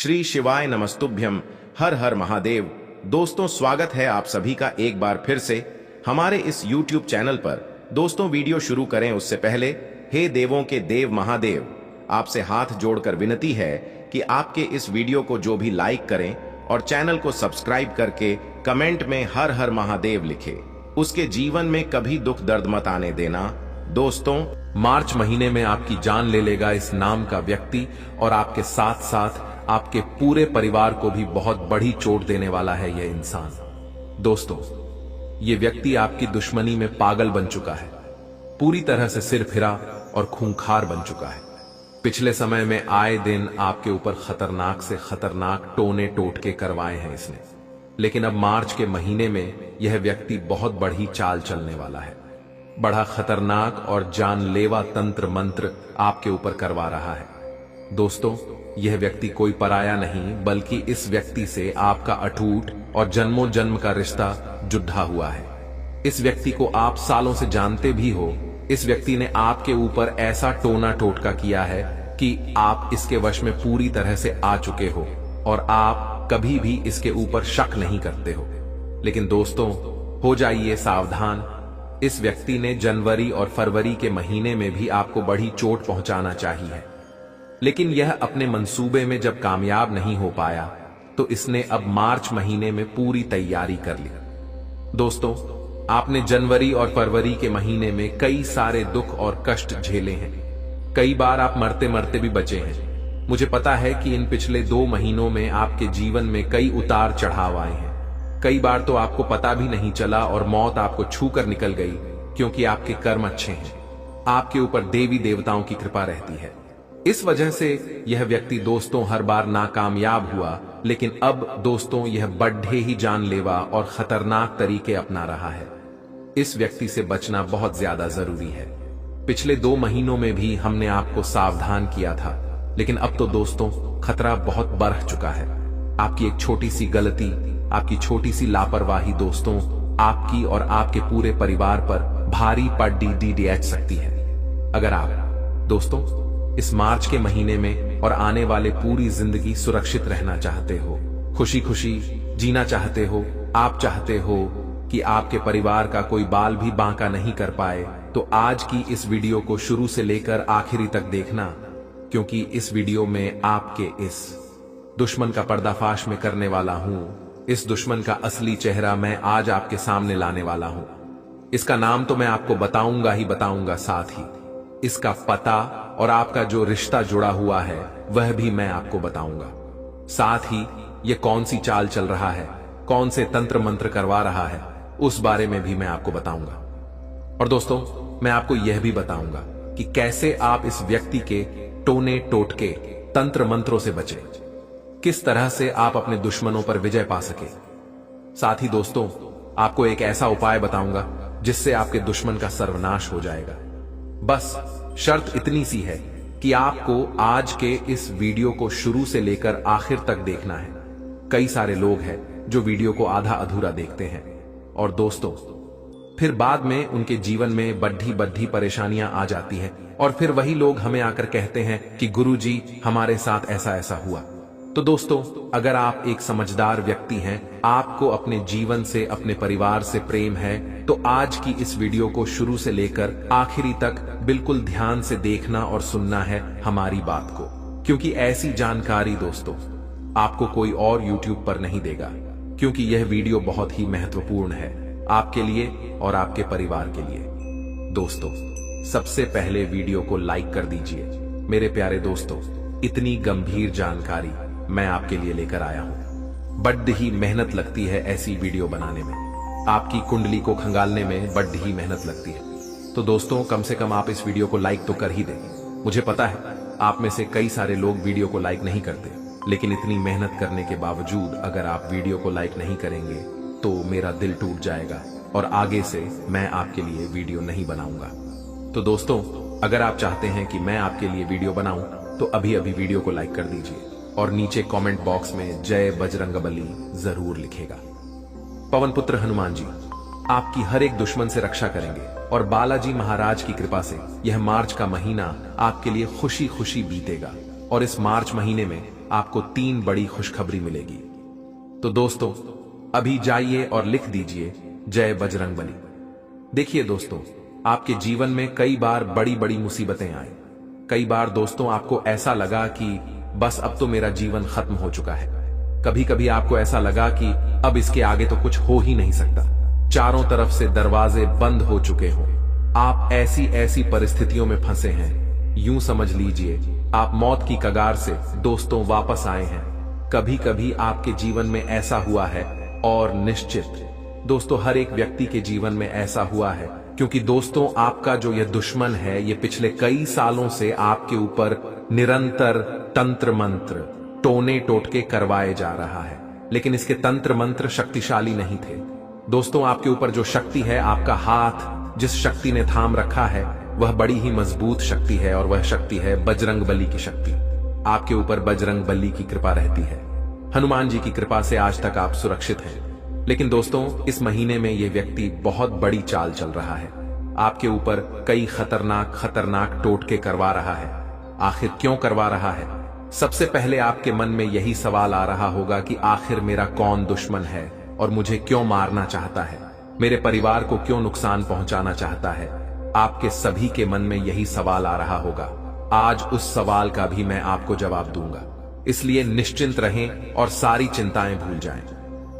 श्री शिवाय नमस्तुभ्यम। हर हर महादेव। दोस्तों, स्वागत है आप सभी का एक बार फिर से हमारे इस YouTube चैनल पर। दोस्तों, वीडियो शुरू करें उससे पहले हे देवों के देव महादेव, आपसे हाथ जोड़कर विनती है कि आपके इस वीडियो को जो भी लाइक करें और चैनल को सब्सक्राइब करके कमेंट में हर हर महादेव लिखे, उसके जीवन में कभी दुख दर्द मत आने देना। दोस्तों, मार्च महीने में आपकी जान ले लेगा इस नाम का व्यक्ति और आपके साथ साथ आपके पूरे परिवार को भी बहुत बड़ी चोट देने वाला है यह इंसान। दोस्तों, ये व्यक्ति आपकी दुश्मनी में पागल बन चुका है, पूरी तरह से सिर फिरा और खूंखार बन चुका है। पिछले समय में आए दिन आपके ऊपर खतरनाक से खतरनाक टोने टोटके करवाए हैं इसने, लेकिन अब मार्च के महीने में यह व्यक्ति बहुत बड़ी चाल चलने वाला है। बड़ा खतरनाक और जानलेवा तंत्र मंत्र आपके ऊपर करवा रहा है। दोस्तों, यह व्यक्ति कोई पराया नहीं बल्कि इस व्यक्ति से आपका अटूट और जन्मों जन्म का रिश्ता जुड़ा हुआ है। इस व्यक्ति को आप सालों से जानते भी हो। इस व्यक्ति ने आपके ऊपर ऐसा टोना टोटका किया है कि आप इसके वश में पूरी तरह से आ चुके हो और आप कभी भी इसके ऊपर शक नहीं करते हो। लेकिन दोस्तों, हो जाइए सावधान। इस व्यक्ति ने जनवरी और फरवरी के महीने में भी आपको बड़ी चोट पहुंचाना चाहिए, लेकिन यह अपने मंसूबे में जब कामयाब नहीं हो पाया तो इसने अब मार्च महीने में पूरी तैयारी कर ली। दोस्तों, आपने जनवरी और फरवरी के महीने में कई सारे दुख और कष्ट झेले हैं। कई बार आप मरते मरते भी बचे हैं। मुझे पता है कि इन पिछले 2 महीनों में आपके जीवन में कई उतार चढ़ाव आए हैं। कई बार तो आपको पता भी नहीं चला और मौत आपको छू कर निकल गई, क्योंकि आपके कर्म अच्छे हैं। आपके ऊपर देवी देवताओं की कृपा रहती है। इस वजह से यह व्यक्ति दोस्तों हर बार नाकामयाब हुआ, लेकिन अब दोस्तों यह बड़े ही जानलेवा और खतरनाक तरीके अपना रहा है। इस व्यक्ति से बचना बहुत ज्यादा जरूरी है। पिछले 2 महीनों में भी हमने आपको सावधान किया था, लेकिन अब तो दोस्तों खतरा बहुत बढ़ चुका है। आपकी एक छोटी सी गलती, आपकी छोटी सी लापरवाही दोस्तों आपकी और आपके पूरे परिवार पर भारी पड़ डी सकती है। अगर आप दोस्तों इस मार्च के महीने में और आने वाले पूरी जिंदगी सुरक्षित रहना चाहते हो, खुशी खुशी जीना चाहते हो, आप चाहते हो कि आपके परिवार का कोई बाल भी बांका नहीं कर पाए, तो आज की इस वीडियो को शुरू से लेकर आखिरी तक देखना, क्योंकि इस वीडियो में आपके इस दुश्मन का पर्दाफाश में करने वाला हूं। इस दुश्मन का असली चेहरा मैं आज आपके सामने लाने वाला हूं। इसका नाम तो मैं आपको बताऊंगा ही बताऊंगा, साथ ही इसका पता और आपका जो रिश्ता जुड़ा हुआ है वह भी मैं आपको बताऊंगा। साथ ही ये कौन सी चाल चल रहा है, कौन से तंत्र मंत्र करवा रहा है, उस बारे में भी मैं आपको बताऊंगा। और दोस्तों, मैं आपको यह भी बताऊंगा कि कैसे आप इस व्यक्ति के टोने टोटके तंत्र मंत्रों से बचें, किस तरह से आप अपने दुश्मनों पर विजय पा सके। साथ ही दोस्तों, आपको एक ऐसा उपाय बताऊंगा जिससे आपके दुश्मन का सर्वनाश हो जाएगा। बस शर्त इतनी सी है कि आपको आज के इस वीडियो को शुरू से लेकर आखिर तक देखना है। कई सारे लोग हैं जो वीडियो को आधा अधूरा देखते हैं और दोस्तों फिर बाद में उनके जीवन में बड्ढी परेशानियां आ जाती है और फिर वही लोग हमें आकर कहते हैं कि गुरुजी हमारे साथ ऐसा ऐसा हुआ। तो दोस्तों, अगर आप एक समझदार व्यक्ति हैं, आपको अपने जीवन से, अपने परिवार से प्रेम है, तो आज की इस वीडियो को शुरू से लेकर आखिरी तक बिल्कुल ध्यान से देखना और सुनना है हमारी बात को, क्योंकि ऐसी जानकारी दोस्तों आपको कोई और YouTube पर नहीं देगा, क्योंकि यह वीडियो बहुत ही महत्वपूर्ण है आपके लिए और आपके परिवार के लिए। दोस्तों, सबसे पहले वीडियो को लाइक कर दीजिए। मेरे प्यारे दोस्तों, इतनी गंभीर जानकारी मैं आपके लिए लेकर आया हूं। बड्ड ही मेहनत लगती है ऐसी वीडियो बनाने में, आपकी कुंडली को खंगालने में बड्ड ही मेहनत लगती है। तो दोस्तों, कम से कम आप इस वीडियो को लाइक तो कर ही दें। मुझे पता है आप में से कई सारे लोग वीडियो को लाइक नहीं करते, लेकिन इतनी मेहनत करने के बावजूद अगर आप वीडियो को लाइक नहीं करेंगे तो मेरा दिल टूट जाएगा और आगे से मैं आपके लिए वीडियो नहीं बनाऊंगा। तो दोस्तों, अगर आप चाहते हैं कि मैं आपके लिए वीडियो बनाऊं तो अभी अभी वीडियो को लाइक कर दीजिए और नीचे कमेंट बॉक्स में जय बजरंगबली जरूर लिखेगा। पवन पुत्र हनुमान जी आपकी हर एक दुश्मन से रक्षा करेंगे और बालाजी महाराज की कृपा से यह मार्च का महीना आपके लिए खुशी खुशी बीतेगा। और इस मार्च महीने में आपको 3 बड़ी खुशखबरी मिलेगी। तो दोस्तों, अभी जाइए और लिख दीजिए जय बजरंगबली। देखिए दोस्तों, आपके जीवन में कई बार बड़ी बड़ी मुसीबतें आई। कई बार दोस्तों आपको ऐसा लगा कि बस अब तो मेरा जीवन खत्म हो चुका है। कभी कभी आपको ऐसा लगा कि अब इसके आगे तो कुछ हो ही नहीं सकता। चारों तरफ से दरवाजे बंद हो चुके हों। आप ऐसी परिस्थितियों में फंसे हैं। यूं समझ लीजिए आप मौत की कगार से दोस्तों वापस आए हैं। कभी कभी आपके जीवन में ऐसा हुआ है, और निश्चित दोस्तों हर एक व्यक्ति के जीवन में ऐसा हुआ है, क्योंकि दोस्तों आपका जो यह दुश्मन है, ये पिछले कई सालों से आपके ऊपर निरंतर तंत्र मंत्र, टोने टोटके करवाए जा रहा है। लेकिन इसके तंत्र मंत्र शक्तिशाली नहीं थे। दोस्तों आपके ऊपर जो शक्ति है, आपका हाथ जिस शक्ति ने थाम रखा है, वह बड़ी ही मजबूत शक्ति है, और वह शक्ति है बजरंगबली की शक्ति। आपके ऊपर बजरंगबली की कृपा रहती है। हनुमान जी की कृपा से आज तक आप सुरक्षित हैं। लेकिन दोस्तों इस महीने में यह व्यक्ति बहुत बड़ी चाल चल रहा है। आपके ऊपर कई खतरनाक टोटके करवा रहा है। आखिर क्यों करवा रहा है? सबसे पहले आपके मन में यही सवाल आ रहा होगा कि आखिर मेरा कौन दुश्मन है और मुझे क्यों मारना चाहता है, मेरे परिवार को क्यों नुकसान पहुंचाना चाहता है। आपके सभी के मन में यही सवाल आ रहा होगा। आज उस सवाल का भी मैं आपको जवाब दूंगा, इसलिए निश्चिंत रहें और सारी चिंताएं भूल जाएं।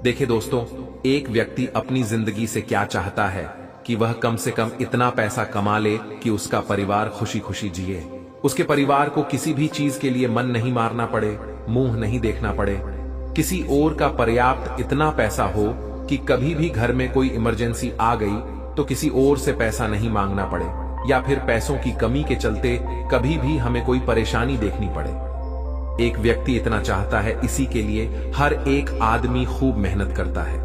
देखिए दोस्तों, एक व्यक्ति अपनी जिंदगी से क्या चाहता है कि वह कम से कम इतना पैसा कमा ले कि उसका परिवार खुशी खुशी जिए। उसके परिवार को किसी भी चीज के लिए मन नहीं मारना पड़े, मुंह नहीं देखना पड़े। किसी और का पर्याप्त इतना पैसा हो कि कभी भी घर में कोई इमरजेंसी आ गई तो किसी और से पैसा नहीं मांगना पड़े, या फिर पैसों की कमी के चलते कभी भी हमें कोई परेशानी देखनी पड़े। एक व्यक्ति इतना चाहता है, इसी के लिए हर एक आदमी खूब मेहनत करता है।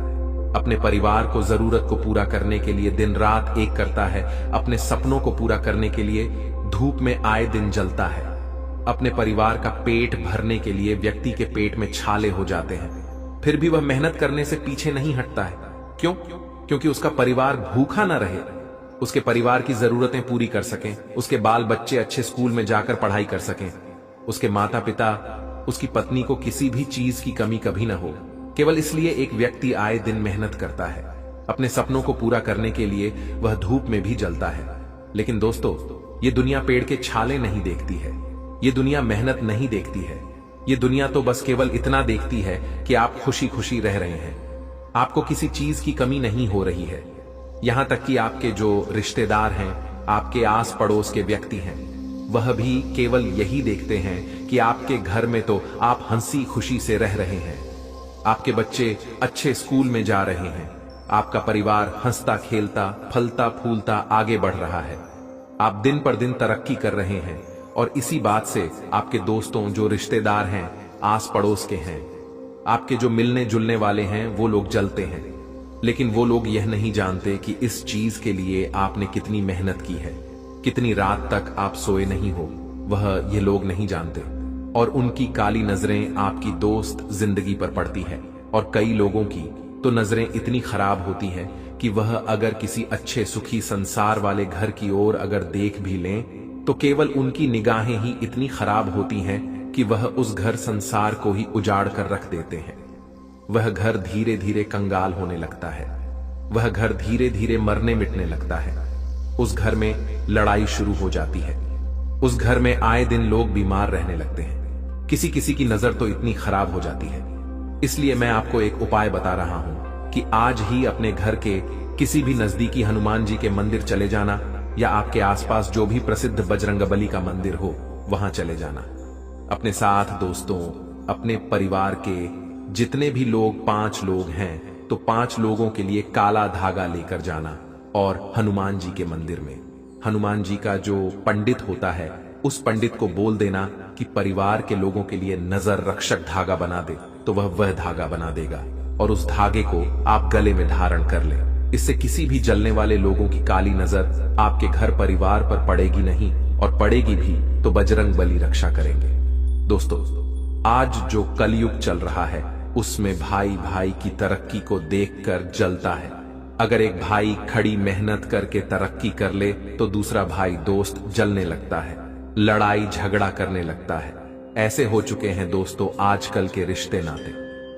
अपने परिवार को जरूरत को पूरा करने के लिए दिन रात एक करता है। अपने सपनों को पूरा करने के लिए धूप में आए दिन जलता है। अपने परिवार का पेट भरने के लिए व्यक्ति के पेट में छाले हो जाते हैं, फिर भी वह मेहनत करने से पीछे नहीं हटता है। क्यों? क्योंकि उसका परिवार भूखा ना रहे, उसके परिवार की जरूरतें पूरी कर सकें, उसके बाल बच्चे अच्छे स्कूल में जाकर पढ़ाई कर सकें, उसके माता पिता, उसकी पत्नी को किसी भी चीज की कमी कभी ना हो। केवल इसलिए एक व्यक्ति आए दिन मेहनत करता है। अपने सपनों को पूरा करने के लिए वह धूप में भी जलता है। लेकिन दोस्तों, ये दुनिया पेड़ के छाले नहीं देखती है, ये दुनिया मेहनत नहीं देखती है। ये दुनिया तो बस केवल इतना देखती है कि आप खुशी खुशी रह रहे हैं, आपको किसी चीज की कमी नहीं हो रही है। यहां तक कि आपके जो रिश्तेदार हैं, आपके आस पड़ोस के व्यक्ति हैं, वह भी केवल यही देखते हैं कि आपके घर में तो आप हंसी खुशी से रह रहे हैं, आपके बच्चे अच्छे स्कूल में जा रहे हैं, आपका परिवार हंसता खेलता फलता फूलता आगे बढ़ रहा है, आप दिन पर दिन तरक्की कर रहे हैं। और इसी बात से आपके दोस्तों, जो रिश्तेदार हैं, आस पड़ोस के हैं, आपके जो मिलने जुलने वाले हैं, वो लोग जलते हैं। लेकिन वो लोग यह नहीं जानते कि इस चीज के लिए आपने कितनी मेहनत की है, कितनी रात तक आप सोए नहीं हो, वह ये लोग नहीं जानते। और उनकी काली नजरें आपकी दोस्त जिंदगी पर पड़ती है। और कई लोगों की तो नजरें इतनी खराब होती हैं कि वह अगर किसी अच्छे सुखी संसार वाले घर की ओर अगर देख भी लें, तो केवल उनकी निगाहें ही इतनी खराब होती हैं कि वह उस घर संसार को ही उजाड़ कर रख देते हैं। वह घर धीरे धीरे कंगाल होने लगता है, वह घर धीरे धीरे मरने मिटने लगता है। उस घर में लड़ाई शुरू हो जाती है, उस घर में आए दिन लोग बीमार रहने लगते हैं, किसी किसी की नजर तो इतनी खराब हो जाती है। इसलिए मैं आपको एक उपाय बता रहा हूं कि आज ही अपने घर के किसी भी नजदीकी हनुमान जी के मंदिर चले जाना, या आपके आसपास जो भी प्रसिद्ध बजरंगबली का मंदिर हो वहां चले जाना। अपने साथ दोस्तों, अपने परिवार के जितने भी लोग 5 लोग हैं, तो 5 लोगों के लिए काला धागा लेकर जाना और हनुमान जी के मंदिर में हनुमान जी का जो पंडित होता है, उस पंडित को बोल देना कि परिवार के लोगों के लिए नजर रक्षक धागा बना दे, तो वह धागा बना देगा और उस धागे को आप गले में धारण कर लें। इससे किसी भी जलने वाले लोगों की काली नजर आपके घर परिवार पर पड़ेगी नहीं, और पड़ेगी भी तो बजरंगबली रक्षा करेंगे। दोस्तों, आज जो कलयुग चल रहा है, उसमें भाई भाई की तरक्की को देखकर जलता है। अगर एक भाई खड़ी मेहनत करके तरक्की कर ले, तो दूसरा भाई दोस्त जलने लगता है, लड़ाई झगड़ा करने लगता है। ऐसे हो चुके हैं दोस्तों आजकल के रिश्ते नाते।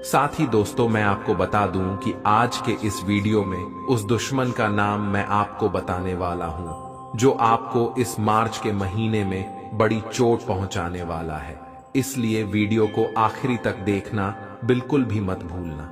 साथ ही दोस्तों मैं आपको बता दूं कि आज के इस वीडियो में उस दुश्मन का नाम मैं आपको बताने वाला हूं जो आपको इस मार्च के महीने में बड़ी चोट पहुंचाने वाला है। इसलिए वीडियो को आखिरी तक देखना बिल्कुल भी मत भूलना।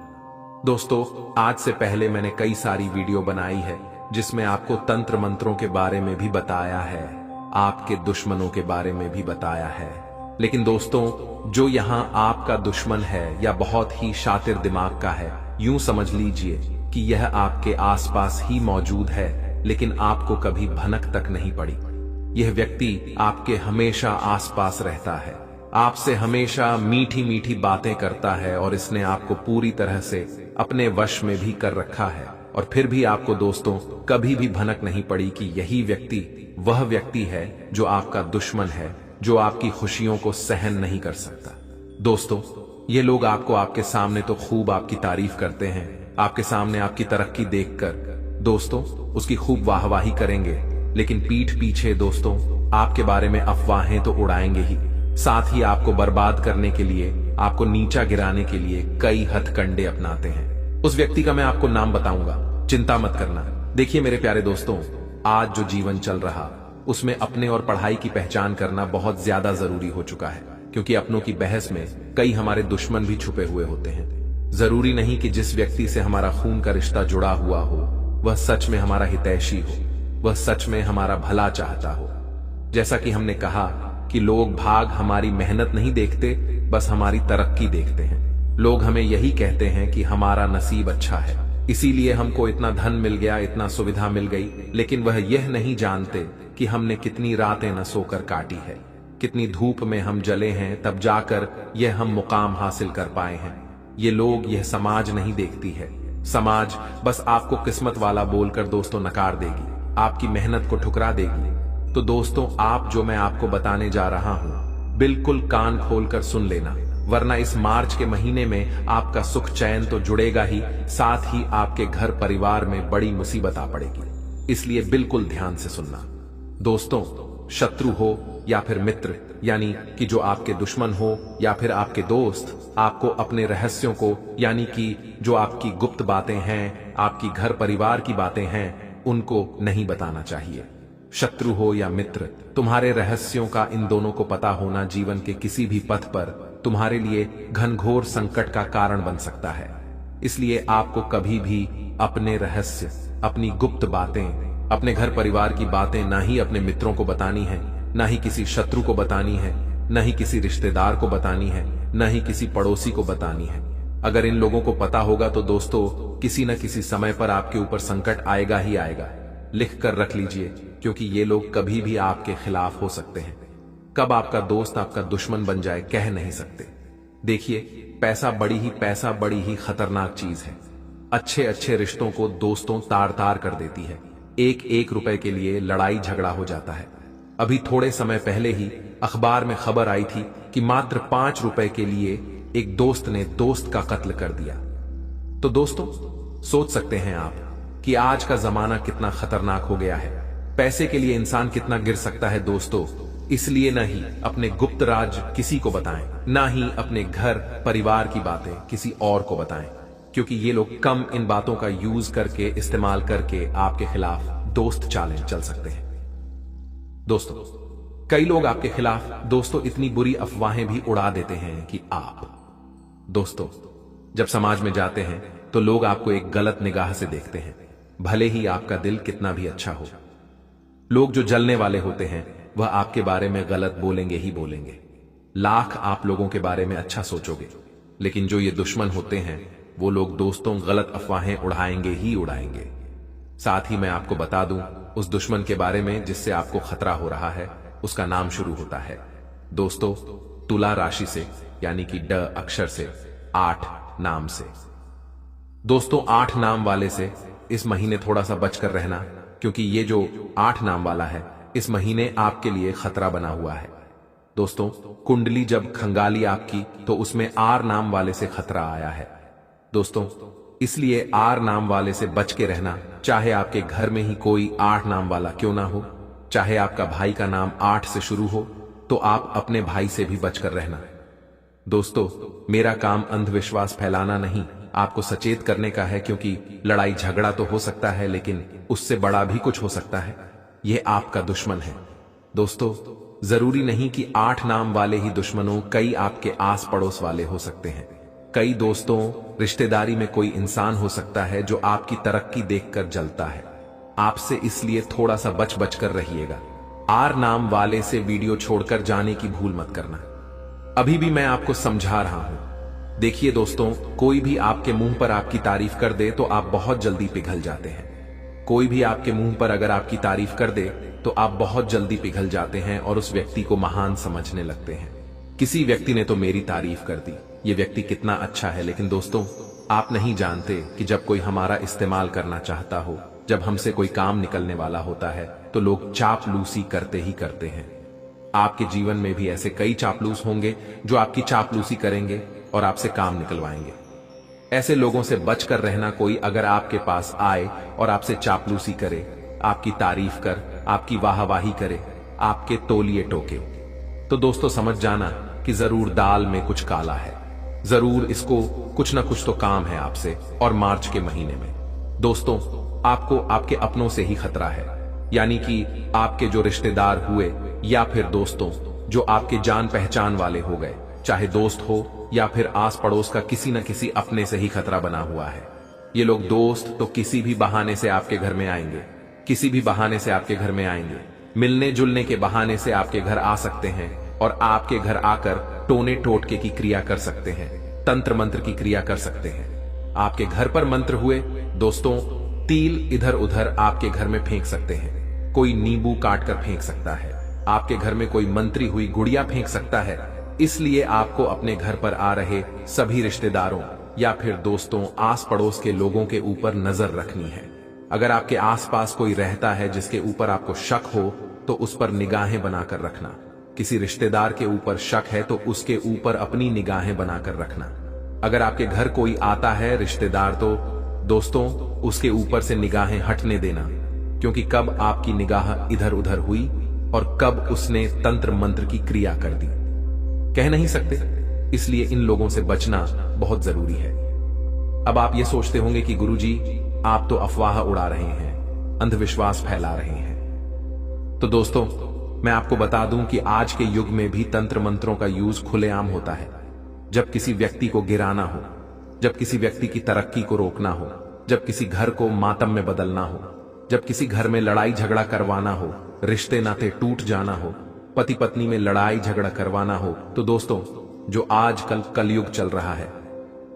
दोस्तों आज से पहले मैंने कई सारी वीडियो बनाई है जिसमें आपको तंत्र मंत्रों के बारे में भी बताया है, आपके दुश्मनों के बारे में भी बताया है। लेकिन दोस्तों जो यहां आपका दुश्मन है या बहुत ही शातिर दिमाग का है, यूं समझ लीजिए कि यह आपके आसपास ही मौजूद है लेकिन आपको कभी भनक तक नहीं पड़ी। यह व्यक्ति आपके हमेशा आसपास रहता है, आपसे हमेशा मीठी मीठी बातें करता है और इसने आपको पूरी तरह से अपने वश में भी कर रखा है। और फिर भी आपको दोस्तों कभी भी भनक नहीं पड़ी कि यही व्यक्ति वह व्यक्ति है जो आपका दुश्मन है, जो आपकी खुशियों को सहन नहीं कर सकता। दोस्तों ये लोग आपको आपके सामने तो खूब आपकी तारीफ करते हैं, आपके सामने आपकी तरक्की देखकर दोस्तों उसकी खूब वाहवाही करेंगे, लेकिन पीठ पीछे दोस्तों आपके बारे में अफवाहें तो उड़ाएंगे ही, साथ ही आपको बर्बाद करने के लिए, आपको नीचा गिराने के लिए कई हथकंडे अपनाते हैं। उस व्यक्ति का मैं आपको नाम बताऊंगा, चिंता मत करना। देखिए मेरे प्यारे दोस्तों, आज जो जीवन चल रहा उसमें अपने और पढ़ाई की पहचान करना बहुत ज्यादा जरूरी हो चुका है, क्योंकि अपनों की बहस में कई हमारे दुश्मन भी छुपे हुए होते हैं। जरूरी नहीं कि जिस व्यक्ति से हमारा खून का रिश्ता जुड़ा हुआ हो वह सच में हमारा हितैषी हो, वह सच में हमारा भला चाहता हो। जैसा कि हमने कहा कि लोग भाग हमारी मेहनत नहीं देखते, बस हमारी तरक्की देखते हैं। लोग हमें यही कहते हैं कि हमारा नसीब अच्छा है, इसीलिए हमको इतना धन मिल गया, इतना सुविधा मिल गई, लेकिन वह यह नहीं जानते कि हमने कितनी रातें न सोकर काटी है, कितनी धूप में हम जले हैं, तब जाकर यह हम मुकाम हासिल कर पाए हैं। ये लोग, यह समाज नहीं देखती है। समाज बस आपको किस्मत वाला बोलकर दोस्तों नकार देगी, आपकी मेहनत को ठुकरा देगी। तो दोस्तों आप जो मैं आपको बताने जा रहा हूं बिल्कुल कान खोलकर सुन लेना, वरना इस मार्च के महीने में आपका सुख चैन तो जुड़ेगा ही, साथ ही आपके घर परिवार में बड़ी मुसीबत आ पड़ेगी। इसलिए बिल्कुल ध्यान से सुनना। दोस्तों शत्रु हो या फिर मित्र, यानी कि जो आपके दुश्मन हो या फिर आपके दोस्त, आपको अपने रहस्यों को, यानी कि जो आपकी गुप्त बातें हैं, आपकी घर परिवार की बातें हैं, उनको नहीं बताना चाहिए। शत्रु हो या मित्र, तुम्हारे रहस्यों का इन दोनों को पता होना जीवन के किसी भी पथ पर तुम्हारे लिए घनघोर संकट का कारण बन सकता है। इसलिए आपको कभी भी अपने रहस्य, अपनी गुप्त बातें, अपने घर परिवार की बातें ना ही अपने मित्रों को बतानी है, ना ही किसी शत्रु को बतानी है, ना ही किसी रिश्तेदार को बतानी है, ना ही किसी पड़ोसी को बतानी है। अगर इन लोगों को पता होगा तो दोस्तों किसी न किसी समय पर आपके ऊपर संकट आएगा ही आएगा। लिख कर रख लीजिए, क्योंकि ये लोग कभी भी आपके खिलाफ हो सकते हैं। कब आपका दोस्त आपका दुश्मन बन जाए कह नहीं सकते। देखिए पैसा बड़ी ही खतरनाक चीज है। अच्छे अच्छे रिश्तों को दोस्तों तार तार कर देती है। एक एक रुपए के लिए लड़ाई झगड़ा हो जाता है। अभी थोड़े समय पहले ही अखबार में खबर आई थी कि मात्र 5 रुपए के लिए एक दोस्त ने दोस्त का कत्ल कर दिया। तो दोस्तों सोच सकते हैं आप कि आज का जमाना कितना खतरनाक हो गया है। पैसे के लिए इंसान कितना गिर सकता है दोस्तों। इसलिए न ही अपने गुप्त राज किसी को बताएं, ना ही अपने घर परिवार की बातें किसी और को बताएं, क्योंकि ये लोग कम इन बातों का यूज करके, इस्तेमाल करके आपके खिलाफ दोस्त चालें चल सकते हैं। दोस्तों कई लोग आपके खिलाफ दोस्तों इतनी बुरी अफवाहें भी उड़ा देते हैं कि आप दोस्तों जब समाज में जाते हैं तो लोग आपको एक गलत निगाह से देखते हैं, भले ही आपका दिल कितना भी अच्छा हो। लोग जो जलने वाले होते हैं वह आपके बारे में गलत बोलेंगे ही बोलेंगे। लाख आप लोगों के बारे में अच्छा सोचोगे, लेकिन जो ये दुश्मन होते हैं वो लोग दोस्तों गलत अफवाहें उड़ाएंगे ही उड़ाएंगे। साथ ही मैं आपको बता दूं उस दुश्मन के बारे में जिससे आपको खतरा हो रहा है, उसका नाम शुरू होता है दोस्तों तुला राशि से, यानी कि ड अक्षर से, 8 नाम से। दोस्तों 8 नाम वाले से इस महीने थोड़ा सा बचकर रहना, क्योंकि ये जो 8 नाम वाला है इस महीने आपके लिए खतरा बना हुआ है। दोस्तों कुंडली जब खंगाली आपकी तो उसमें आर नाम वाले से खतरा आया है। दोस्तों इसलिए आर नाम वाले से बच के रहना, चाहे आपके घर में ही कोई 8 नाम वाला क्यों ना हो, चाहे आपका भाई का नाम 8 से शुरू हो, तो आप अपने भाई से भी बचकर रहना। दोस्तों, मेरा काम अंधविश्वास फैलाना नहीं, आपको सचेत करने का है, क्योंकि लड़ाई झगड़ा तो हो सकता है लेकिन उससे बड़ा भी कुछ हो सकता है। यह आपका दुश्मन है। दोस्तों, जरूरी नहीं कि 8 नाम वाले ही दुश्मनों, कई आपके आस पड़ोस वाले हो सकते हैं। कई दोस्तों, रिश्तेदारी में कोई इंसान हो सकता है जो आपकी तरक्की देखकर जलता है। आपसे इसलिए थोड़ा सा बच बच कर रहिएगा। 8 नाम वाले से वीडियो छोड़कर जाने की भूल मत करना। अभी भी मैं आपको समझा रहा हूं। देखिए दोस्तों, कोई भी आपके मुंह पर आपकी तारीफ कर दे तो आप बहुत जल्दी पिघल जाते हैं। कोई भी आपके मुंह पर अगर आपकी तारीफ कर दे तो आप बहुत जल्दी पिघल जाते हैं और उस व्यक्ति को महान समझने लगते हैं। किसी व्यक्ति ने तो मेरी तारीफ कर दी, ये व्यक्ति कितना अच्छा है, लेकिन दोस्तों, आप नहीं जानते कि जब कोई हमारा इस्तेमाल करना चाहता हो, जब हमसे कोई काम निकलने वाला होता है, तो लोग चापलूसी करते ही करते हैं। आपके जीवन में भी ऐसे कई चापलूस होंगे जो आपकी चापलूसी करेंगे और आपसे काम निकलवाएंगे। ऐसे लोगों से बचकर रहना। कोई अगर आपके पास आए और आपसे चापलूसी करे, आपकी तारीफ कर, आपकी वाहवाही करे, आपके तौलिए टोके, तो दोस्तों समझ जाना कि जरूर दाल में कुछ काला है। जरूर इसको कुछ ना कुछ तो काम है आपसे। और मार्च के महीने में दोस्तों, आपको आपके अपनों से ही खतरा है, यानी कि आपके जो रिश्तेदार हुए या फिर दोस्तों जो आपके जान पहचान वाले हो गए, चाहे दोस्त हो या फिर आस पड़ोस का किसी न किसी अपने से ही खतरा बना हुआ है। ये लोग दोस्त तो किसी भी बहाने से आपके घर में आएंगे, किसी भी बहाने से आपके घर में आएंगे, मिलने जुलने के बहाने से आपके घर आ सकते हैं और आपके घर आकर टोने टोटके की क्रिया कर सकते हैं, तंत्र मंत्र की क्रिया कर सकते हैं। आपके घर पर मंत्र हुए दोस्तों, तिल इधर उधर आपके घर में फेंक सकते हैं, कोई नींबू काट कर फेंक सकता है, आपके घर में कोई मंत्री हुई गुड़िया फेंक सकता है। इसलिए आपको अपने घर पर आ रहे सभी रिश्तेदारों या फिर दोस्तों, आस पड़ोस के लोगों के ऊपर नजर रखनी है। अगर आपके आसपास कोई रहता है जिसके ऊपर आपको शक हो तो उस पर निगाहें बनाकर रखना। किसी रिश्तेदार के ऊपर शक है तो उसके ऊपर अपनी निगाहें बनाकर रखना। अगर आपके घर कोई आता है रिश्तेदार, तो दोस्तों उसके ऊपर से निगाहें हटने देना, क्योंकि कब आपकी निगाह इधर उधर हुई और कब उसने तंत्र मंत्र की क्रिया कर दी कह नहीं सकते। इसलिए इन लोगों से बचना बहुत जरूरी है। अब आप ये सोचते होंगे कि गुरुजी, आप तो अफवाह उड़ा रहे हैं, अंधविश्वास फैला रहे हैं। तो दोस्तों, मैं आपको बता दूं कि आज के युग में भी तंत्र मंत्रों का यूज खुलेआम होता है। जब किसी व्यक्ति को गिराना हो, जब किसी व्यक्ति की तरक्की को रोकना हो, जब किसी घर को मातम में बदलना हो, जब किसी घर में लड़ाई झगड़ा करवाना हो, रिश्ते नाते टूट जाना हो, पति पत्नी में लड़ाई झगड़ा करवाना हो, तो दोस्तों जो आजकल कलयुग चल रहा है,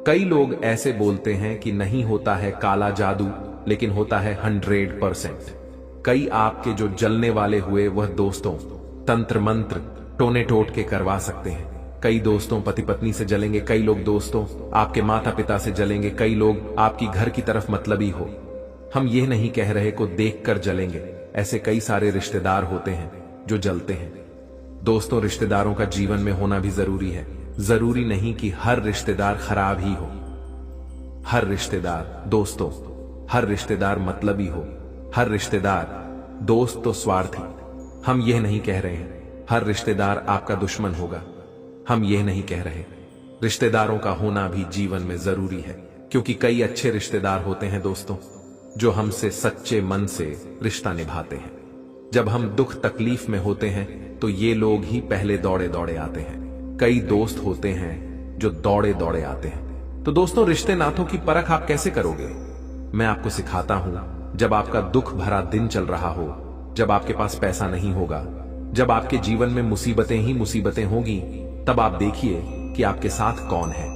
कई लोग ऐसे बोलते हैं कि नहीं होता है काला जादू, लेकिन होता है 100%। कई आपके जो जलने वाले हुए वह दोस्तों तंत्र मंत्र टोने टोट के करवा सकते हैं। कई दोस्तों पति पत्नी से जलेंगे, कई लोग दोस्तों आपके माता पिता से जलेंगे, कई लोग आपकी घर की तरफ मतलबी हो। हम ये नहीं कह रहे को देखकर जलेंगे, ऐसे कई सारे रिश्तेदार होते हैं जो जलते हैं। दोस्तों, रिश्तेदारों का जीवन में होना भी जरूरी है। जरूरी नहीं कि हर रिश्तेदार खराब ही हो। हर रिश्तेदार दोस्तों, हर रिश्तेदार मतलबी हो, हर रिश्तेदार दोस्त तो स्वार्थी। हम यह नहीं कह रहे हैं हर रिश्तेदार आपका दुश्मन होगा। हम यह नहीं कह रहे। रिश्तेदारों का होना भी जीवन में जरूरी है, क्योंकि कई अच्छे रिश्तेदार होते हैं दोस्तों जो हमसे सच्चे मन से रिश्ता निभाते हैं। जब हम दुख तकलीफ में होते हैं तो ये लोग ही पहले दौड़े दौड़े आते हैं। कई दोस्त होते हैं जो दौड़े दौड़े आते हैं। तो दोस्तों, रिश्ते नातों की परख आप कैसे करोगे? मैं आपको सिखाता हूं। जब आपका दुख भरा दिन चल रहा हो, जब आपके पास पैसा नहीं होगा, जब आपके जीवन में मुसीबतें ही मुसीबतें होगी, तब आप देखिए कि आपके साथ कौन है,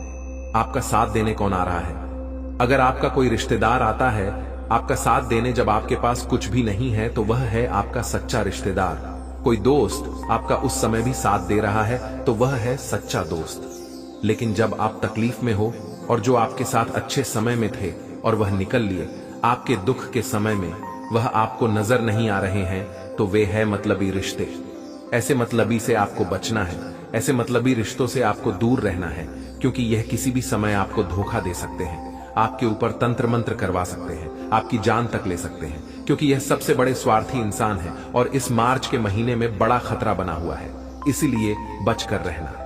आपका साथ देने कौन आ रहा है। अगर आपका कोई रिश्तेदार आता है आपका साथ देने जब आपके पास कुछ भी नहीं है, तो वह है आपका सच्चा रिश्तेदार। कोई दोस्त आपका उस समय भी साथ दे रहा है तो वह है सच्चा दोस्त। लेकिन जब आप तकलीफ में हो और जो आपके साथ अच्छे समय में थे और वह निकल लिए, आपके दुख के समय में वह आपको नजर नहीं आ रहे हैं, तो वे है मतलबी रिश्ते। ऐसे मतलबी से आपको बचना है, ऐसे मतलबी रिश्तों से आपको दूर रहना है, क्योंकि यह किसी भी समय आपको धोखा दे सकते हैं, आपके ऊपर तंत्र मंत्र करवा सकते हैं, आपकी जान तक ले सकते हैं, क्योंकि यह सबसे बड़े स्वार्थी इंसान है और इस मार्च के महीने में बड़ा खतरा बना हुआ है। इसीलिए बचकर रहना।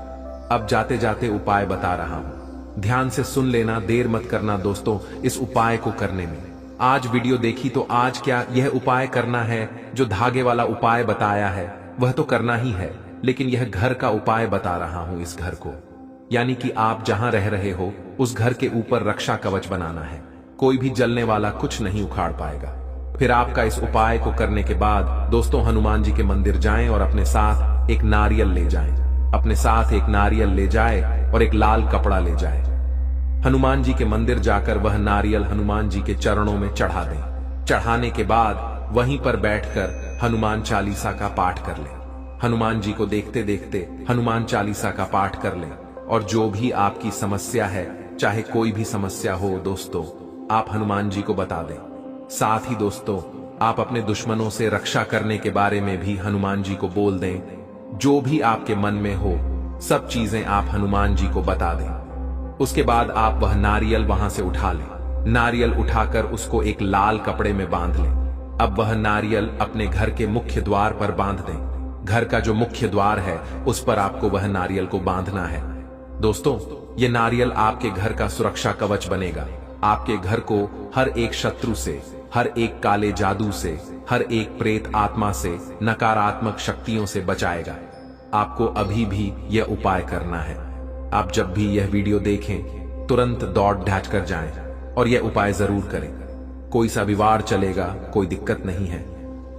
अब जाते जाते उपाय बता रहा हूं, ध्यान से सुन लेना, देर मत करना दोस्तों इस उपाय को करने में। आज वीडियो देखी तो आज क्या यह उपाय करना है? जो धागे वाला उपाय बताया है वह तो करना ही है, लेकिन यह घर का उपाय बता रहा हूं। इस घर को, यानी कि आप जहां रह रहे हो उस घर के ऊपर रक्षा कवच बनाना है। कोई भी जलने वाला कुछ नहीं उखाड़ पाएगा। फिर आपका इस उपाय को करने के बाद दोस्तों हनुमान जी के मंदिर जाएं और अपने साथ एक नारियल ले जाएं। अपने साथ एक नारियल ले जाए और एक लाल कपड़ा ले जाए। हनुमान जी के मंदिर जाकर वह नारियल हनुमान जी के चरणों में चढ़ा दें। चढ़ाने के बाद वहीं पर बैठकर हनुमान चालीसा का पाठ कर लें। हनुमान जी को देखते देखते हनुमान चालीसा का पाठ कर लें और जो भी आपकी समस्या है, चाहे कोई भी समस्या हो दोस्तों, आप हनुमान जी को बता दें। साथ ही दोस्तों आप अपने दुश्मनों से रक्षा करने के बारे में भी हनुमान जी को बोल दें। जो भी आपके मन में हो सब चीजें आप हनुमान जी को बता दें। उसके बाद आप वह नारियल वहां से उठा लें। नारियल उठाकर उसको एक लाल कपड़े में बांध लें। अब वह नारियल अपने घर के मुख्य द्वार पर बांध दें। घर का जो मुख्य द्वार है उस पर आपको वह नारियल को बांधना है। दोस्तों ये नारियल आपके घर का सुरक्षा कवच बनेगा। आपके घर को हर एक शत्रु से, हर एक काले जादू से, हर एक प्रेत आत्मा से, नकारात्मक शक्तियों से बचाएगा। आपको अभी भी यह उपाय करना है। आप जब भी यह वीडियो देखें तुरंत दौड़ ढाच कर जाएं और यह उपाय जरूर करें। कोई सा भी वार चलेगा, कोई दिक्कत नहीं है।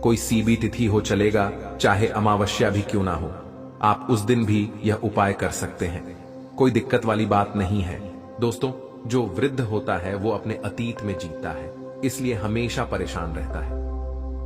कोई सीबी तिथि हो चलेगा, चाहे अमावस्या भी क्यों ना हो, आप उस दिन भी यह उपाय कर सकते हैं। कोई दिक्कत वाली बात नहीं है। दोस्तों जो वृद्ध होता है वो अपने अतीत में जीता है, इसलिए हमेशा परेशान रहता है।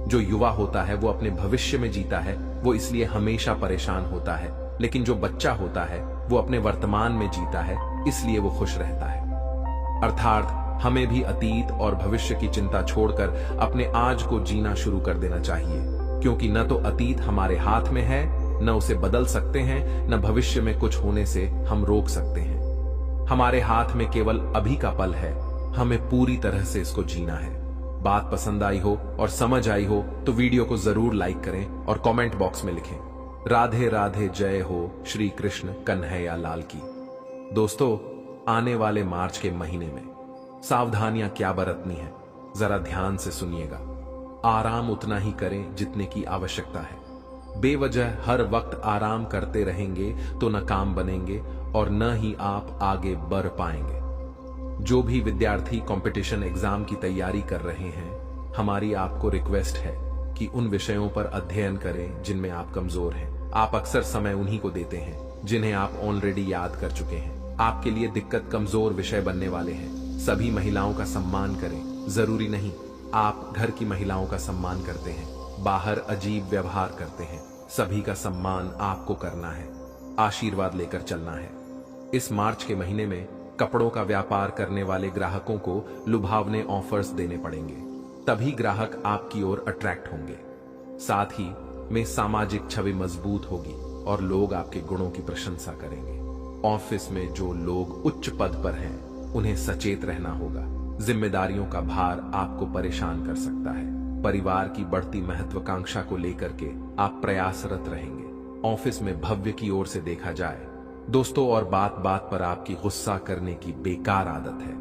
जो युवा होता है वो अपने भविष्य में जीता है, वो इसलिए हमेशा परेशान होता है। लेकिन जो बच्चा होता है वो अपने वर्तमान में जीता है, इसलिए वो खुश रहता है। अर्थात हमें भी अतीत और भविष्य की चिंता छोड़कर अपने आज को जीना शुरू कर देना चाहिए, क्योंकि न तो अतीत हमारे हाथ में है, न उसे बदल सकते हैं, न भविष्य में कुछ होने से हम रोक सकते हैं। हमारे हाथ में केवल अभी का पल है, हमें पूरी तरह से इसको जीना है। बात पसंद आई हो और समझ आई हो तो वीडियो को जरूर लाइक करें और कमेंट बॉक्स में लिखें राधे राधे, जय हो श्री कृष्ण कन्हैया लाल की। दोस्तों आने वाले मार्च के महीने में सावधानियां क्या बरतनी है जरा ध्यान से सुनिएगा। आराम उतना ही करें जितने की आवश्यकता है। बेवजह हर वक्त आराम करते रहेंगे तो न काम बनेंगे और न ही आप आगे बढ़ पाएंगे। जो भी विद्यार्थी कंपटीशन एग्जाम की तैयारी कर रहे हैं, हमारी आपको रिक्वेस्ट है कि उन विषयों पर अध्ययन करें जिनमें आप कमजोर हैं। आप अक्सर समय उन्हीं को देते हैं जिन्हें आप ऑलरेडी याद कर चुके हैं। आपके लिए दिक्कत कमजोर विषय बनने वाले हैं। सभी महिलाओं का सम्मान करें। जरूरी नहीं आप घर की महिलाओं का सम्मान करते हैं, बाहर अजीब व्यवहार करते हैं, सभी का सम्मान आपको करना है। आशीर्वाद लेकर चलना है। इस मार्च के महीने में कपड़ों का व्यापार करने वाले ग्राहकों को लुभावने ऑफर्स देने पड़ेंगे, तभी ग्राहक आपकी ओर अट्रैक्ट होंगे। साथ ही में सामाजिक छवि मजबूत होगी और लोग आपके गुणों की प्रशंसा करेंगे। ऑफिस में जो लोग उच्च पद पर हैं उन्हें सचेत रहना होगा। जिम्मेदारियों का भार आपको परेशान कर सकता है। परिवार की बढ़ती महत्वाकांक्षा को लेकर के आप प्रयासरत रहेंगे। ऑफिस में भव्य की ओर से देखा जाए दोस्तों, और बात बात पर आपकी गुस्सा करने की बेकार आदत है।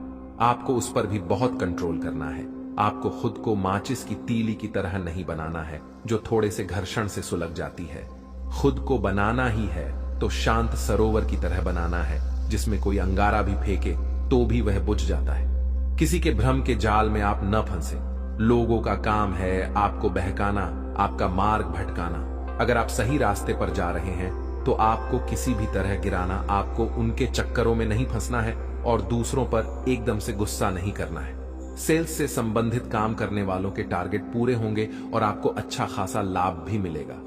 आपको उस पर भी बहुत कंट्रोल करना है। आपको खुद को माचिस की तीली की तरह नहीं बनाना है जो थोड़े से घर्षण से सुलग जाती है। खुद को बनाना ही है तो शांत सरोवर की तरह बनाना है, जिसमें कोई अंगारा भी फेंके तो भी वह बुझ जाता है। किसी के भ्रम के जाल में आप न फंसे। लोगों का काम है आपको बहकाना, आपका मार्ग भटकाना। अगर आप सही रास्ते पर जा रहे हैं तो आपको किसी भी तरह गिराना, आपको उनके चक्करों में नहीं फंसना है और दूसरों पर एकदम से गुस्सा नहीं करना है। सेल्स से संबंधित काम करने वालों के टारगेट पूरे होंगे और आपको अच्छा खासा लाभ भी मिलेगा।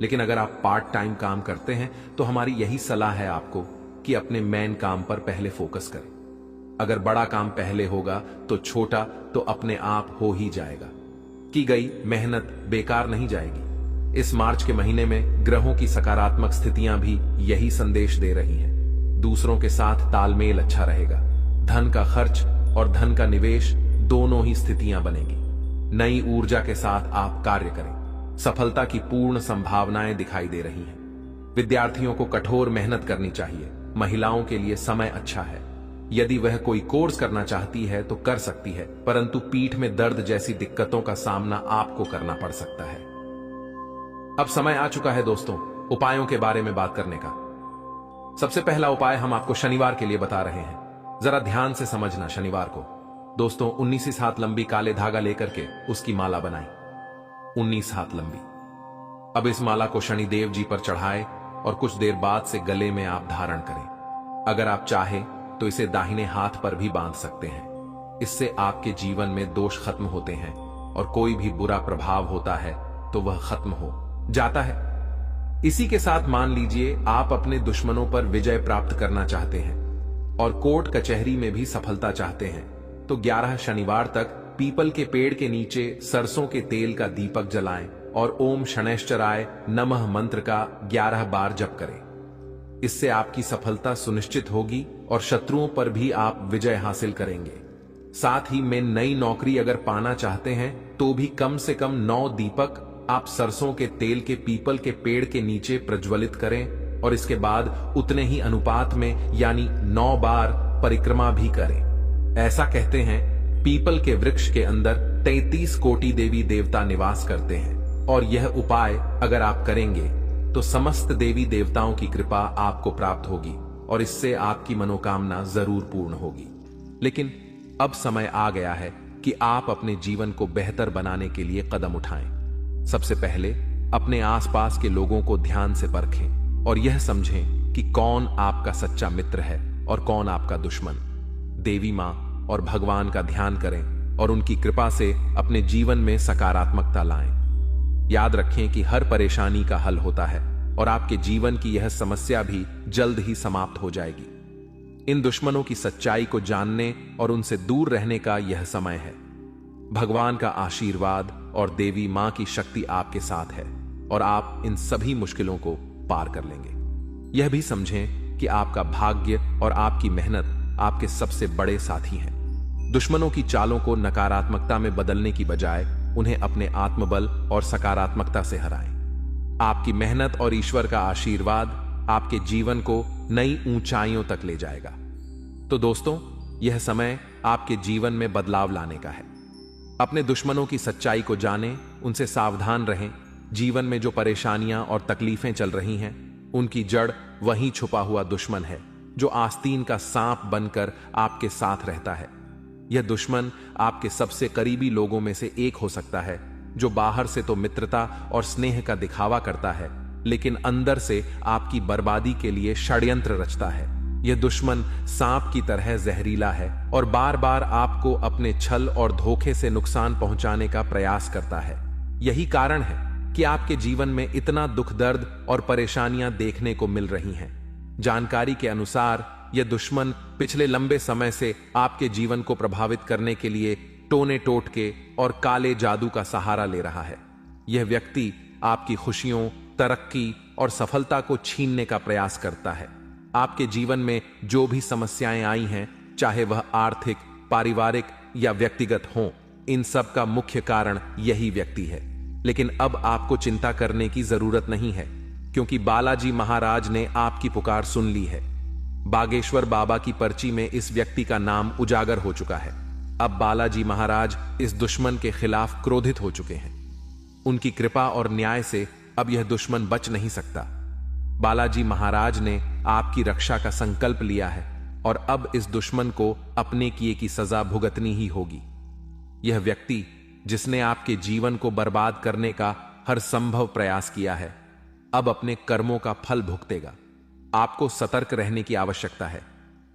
लेकिन अगर आप पार्ट टाइम काम करते हैं तो हमारी यही सलाह है आपको कि अपने मेन काम पर पहले फोकस करें। अगर बड़ा काम पहले होगा तो छोटा तो अपने आप हो ही जाएगा। की गई मेहनत बेकार नहीं जाएगी। इस मार्च के महीने में ग्रहों की सकारात्मक स्थितियां भी यही संदेश दे रही हैं। दूसरों के साथ तालमेल अच्छा रहेगा। धन का खर्च और धन का निवेश दोनों ही स्थितियां बनेगी। नई ऊर्जा के साथ आप कार्य करें। सफलता की पूर्ण संभावनाएं दिखाई दे रही हैं। विद्यार्थियों को कठोर मेहनत करनी चाहिए। महिलाओं के लिए समय अच्छा है। यदि वह कोई कोर्स करना चाहती है तो कर सकती है, परंतु पीठ में दर्द जैसी दिक्कतों का सामना आपको करना पड़ सकता है। अब समय आ चुका है दोस्तों, उपायों के बारे में बात करने का। सबसे पहला उपाय हम आपको शनिवार के लिए बता रहे हैं। जरा ध्यान से समझना। शनिवार को दोस्तों 19 हाथ लंबी काले धागा लेकर के उसकी माला बनाएं। 19 हाथ लंबी। अब इस माला को शनिदेव जी पर चढ़ाएं और कुछ देर बाद से गले में आप धारण करें। अगर आप चाहें तो इसे दाहिने हाथ पर भी बांध सकते हैं। इससे आपके जीवन में दोष खत्म होते हैं और कोई भी बुरा प्रभाव होता है तो वह खत्म हो जाता है। इसी के साथ मान लीजिए आप अपने दुश्मनों पर विजय प्राप्त करना चाहते हैं और कोर्ट कचहरी में भी सफलता चाहते हैं तो 11 शनिवार तक पीपल के पेड़ के नीचे सरसों के तेल का दीपक जलाएं और ओम शनैश्चराय नमः मंत्र का 11 बार जप करें। इससे आपकी सफलता सुनिश्चित होगी और शत्रुओं पर भी आप विजय हासिल करेंगे। साथ ही में नई नौकरी अगर पाना चाहते हैं तो भी कम से कम 9 दीपक आप सरसों के तेल के पीपल के पेड़ के नीचे प्रज्वलित करें और इसके बाद उतने ही अनुपात में यानी 9 बार परिक्रमा भी करें। ऐसा कहते हैं पीपल के वृक्ष के अंदर 33 कोटि देवी देवता निवास करते हैं और यह उपाय अगर आप करेंगे तो समस्त देवी देवताओं की कृपा आपको प्राप्त होगी और इससे आपकी मनोकामना जरूर पूर्ण होगी। लेकिन अब समय आ गया है कि आप अपने जीवन को बेहतर बनाने के लिए कदम उठाएं। सबसे पहले अपने आसपास के लोगों को ध्यान से परखें और यह समझें कि कौन आपका सच्चा मित्र है और कौन आपका दुश्मन। देवी मां और भगवान का ध्यान करें और उनकी कृपा से अपने जीवन में सकारात्मकता लाएं। याद रखें कि हर परेशानी का हल होता है और आपके जीवन की यह समस्या भी जल्द ही समाप्त हो जाएगी। इन दुश्मनों की सच्चाई को जानने और उनसे दूर रहने का यह समय है। भगवान का आशीर्वाद और देवी मां की शक्ति आपके साथ है और आप इन सभी मुश्किलों को पार कर लेंगे। यह भी समझें कि आपका भाग्य और आपकी मेहनत आपके सबसे बड़े साथी हैं। दुश्मनों की चालों को नकारात्मकता में बदलने की बजाय उन्हें अपने आत्मबल और सकारात्मकता से हराएं। आपकी मेहनत और ईश्वर का आशीर्वाद आपके जीवन को नई ऊंचाइयों तक ले जाएगा। तो दोस्तों, यह समय आपके जीवन में बदलाव लाने का है। अपने दुश्मनों की सच्चाई को जानें, उनसे सावधान रहें। जीवन में जो परेशानियां और तकलीफें चल रही हैं, उनकी जड़ वहीं छुपा हुआ दुश्मन है जो आस्तीन का सांप बनकर आपके साथ रहता है। यह दुश्मन आपके सबसे करीबी लोगों में से एक हो सकता है जो बाहर से तो मित्रता और स्नेह का दिखावा करता है, लेकिन अंदर से आपकी बर्बादी के लिए षड्यंत्र रचता है। यह दुश्मन सांप की तरह जहरीला है और बार बार आपको अपने छल और धोखे से नुकसान पहुंचाने का प्रयास करता है। यही कारण है कि आपके जीवन में इतना दुख दर्द और परेशानियां देखने को मिल रही हैं। जानकारी के अनुसार यह दुश्मन पिछले लंबे समय से आपके जीवन को प्रभावित करने के लिए टोने टोटके और काले जादू का सहारा ले रहा है। यह व्यक्ति आपकी खुशियों, तरक्की और सफलता को छीनने का प्रयास करता है। आपके जीवन में जो भी समस्याएं आई हैं, चाहे वह आर्थिक, पारिवारिक या व्यक्तिगत हों, इन सब का मुख्य कारण यही व्यक्ति है। लेकिन अब आपको चिंता करने की जरूरत नहीं है, क्योंकि बालाजी महाराज ने आपकी पुकार सुन ली है। बागेश्वर बाबा की पर्ची में इस व्यक्ति का नाम उजागर हो चुका है। अब बालाजी महाराज इस दुश्मन के खिलाफ क्रोधित हो चुके हैं। उनकी कृपा और न्याय से अब यह दुश्मन बच नहीं सकता। बालाजी महाराज ने आपकी रक्षा का संकल्प लिया है और अब इस दुश्मन को अपने किए की सजा भुगतनी ही होगी। यह व्यक्ति जिसने आपके जीवन को बर्बाद करने का हर संभव प्रयास किया है, अब अपने कर्मों का फल भुगतेगा। आपको सतर्क रहने की आवश्यकता है,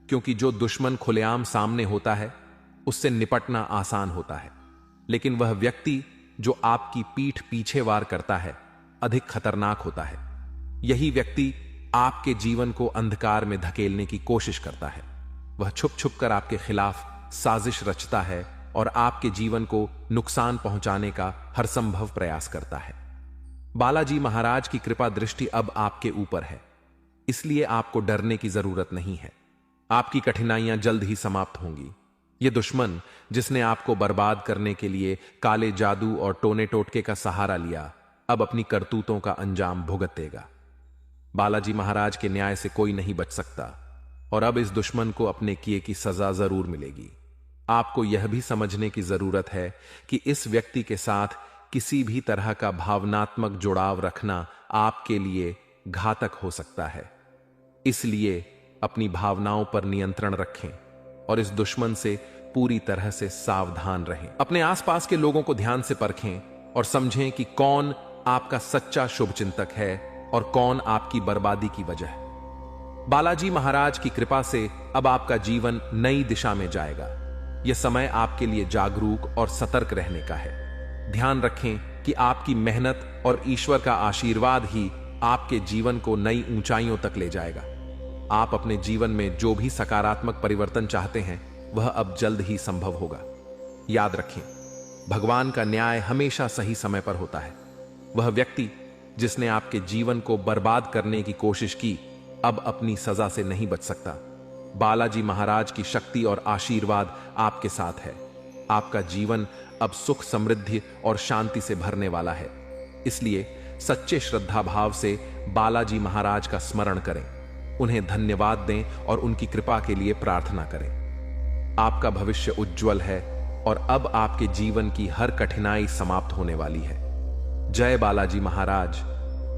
क्योंकि जो दुश्मन खुलेआम सामने होता है उससे निपटना आसान होता है, लेकिन वह व्यक्ति जो आपकी पीठ पीछे वार करता है अधिक खतरनाक होता है। यही व्यक्ति आपके जीवन को अंधकार में धकेलने की कोशिश करता है। वह छुप छुप कर आपके खिलाफ साजिश रचता है और आपके जीवन को नुकसान पहुंचाने का हर संभव प्रयास करता है। बालाजी महाराज की कृपा दृष्टि अब आपके ऊपर है, इसलिए आपको डरने की जरूरत नहीं है। आपकी कठिनाइयां जल्द ही समाप्त होंगी। यह दुश्मन जिसने आपको बर्बाद करने के लिए काले जादू और टोने टोटके का सहारा लिया, अब अपनी करतूतों का अंजाम भुगतेगा। बालाजी महाराज के न्याय से कोई नहीं बच सकता और अब इस दुश्मन को अपने किए की सजा जरूर मिलेगी। आपको यह भी समझने की जरूरत है कि इस व्यक्ति के साथ किसी भी तरह का भावनात्मक जुड़ाव रखना आपके लिए घातक हो सकता है। इसलिए अपनी भावनाओं पर नियंत्रण रखें और इस दुश्मन से पूरी तरह से सावधान रहें। अपने आसपास के लोगों को ध्यान से परखें और समझें कि कौन आपका सच्चा शुभचिंतक है और कौन आपकी बर्बादी की वजह है। बालाजी महाराज की कृपा से अब आपका जीवन नई दिशा में जाएगा। यह समय आपके लिए जागरूक और सतर्क रहने का है। ध्यान रखें कि आपकी मेहनत और ईश्वर का आशीर्वाद ही आपके जीवन को नई ऊंचाइयों तक ले जाएगा। आप अपने जीवन में जो भी सकारात्मक परिवर्तन चाहते हैं वह अब जल्द ही संभव होगा। याद रखें, भगवान का न्याय हमेशा सही समय पर होता है। वह व्यक्ति जिसने आपके जीवन को बर्बाद करने की कोशिश की अब अपनी सजा से नहीं बच सकता। बालाजी महाराज की शक्ति और आशीर्वाद आपके साथ है। आपका जीवन अब सुख, समृद्धि और शांति से भरने वाला है। इसलिए सच्चे श्रद्धा भाव से बालाजी महाराज का स्मरण करें, उन्हें धन्यवाद दें और उनकी कृपा के लिए प्रार्थना करें। आपका भविष्य उज्जवल है और अब आपके जीवन की हर कठिनाई समाप्त होने वाली है। जय बालाजी महाराज।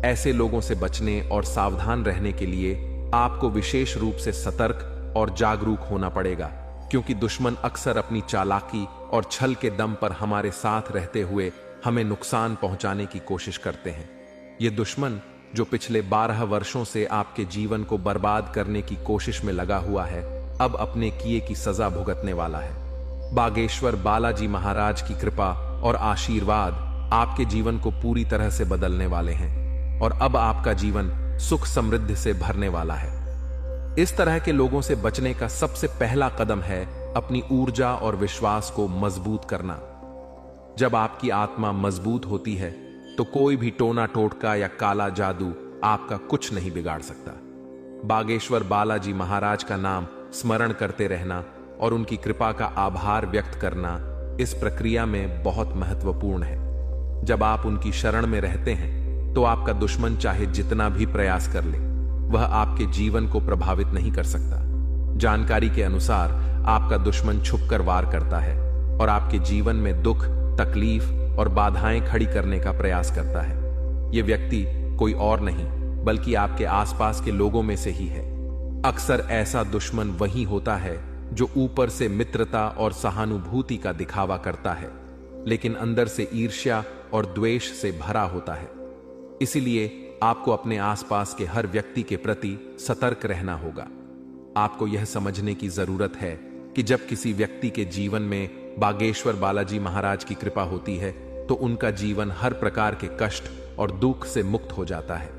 ऐसे लोगों से बचने और सावधान रहने के लिए आपको विशेष रूप से सतर्क और जागरूक होना पड़ेगा, क्योंकि दुश्मन अक्सर अपनी चालाकी और छल के दम पर हमारे साथ रहते हुए हमें नुकसान पहुंचाने की कोशिश करते हैं। ये दुश्मन जो पिछले 12 वर्षों से आपके जीवन को बर्बाद करने की कोशिश में लगा हुआ है, अब अपने किए की सजा भुगतने वाला है। बागेश्वर बालाजी महाराज की कृपा और आशीर्वाद आपके जीवन को पूरी तरह से बदलने वाले हैं और अब आपका जीवन सुख, समृद्धि से भरने वाला है। इस तरह के लोगों से बचने का सबसे पहला कदम है अपनी ऊर्जा और विश्वास को मजबूत करना। जब आपकी आत्मा मजबूत होती है तो कोई भी टोना टोटका या काला जादू आपका कुछ नहीं बिगाड़ सकता। बागेश्वर बालाजी महाराज का नाम स्मरण करते रहना और उनकी कृपा का आभार व्यक्त करना इस प्रक्रिया में बहुत महत्वपूर्ण है। जब आप उनकी शरण में रहते हैं तो आपका दुश्मन चाहे जितना भी प्रयास कर ले, वह आपके जीवन को प्रभावित नहीं कर सकता। जानकारी के अनुसार आपका दुश्मन छुपकर वार करता है और आपके जीवन में दुख, तकलीफ और बाधाएं खड़ी करने का प्रयास करता है। यह व्यक्ति कोई और नहीं बल्कि आपके आसपास के लोगों में से ही है। अक्सर ऐसा दुश्मन वही होता है जो ऊपर से मित्रता और सहानुभूति का दिखावा करता है, लेकिन अंदर से ईर्ष्या और द्वेष से भरा होता है। इसीलिए आपको अपने आसपास के हर व्यक्ति के प्रति सतर्क रहना होगा। आपको यह समझने की जरूरत है कि जब किसी व्यक्ति के जीवन में बागेश्वर बालाजी महाराज की कृपा होती है तो उनका जीवन हर प्रकार के कष्ट और दुख से मुक्त हो जाता है।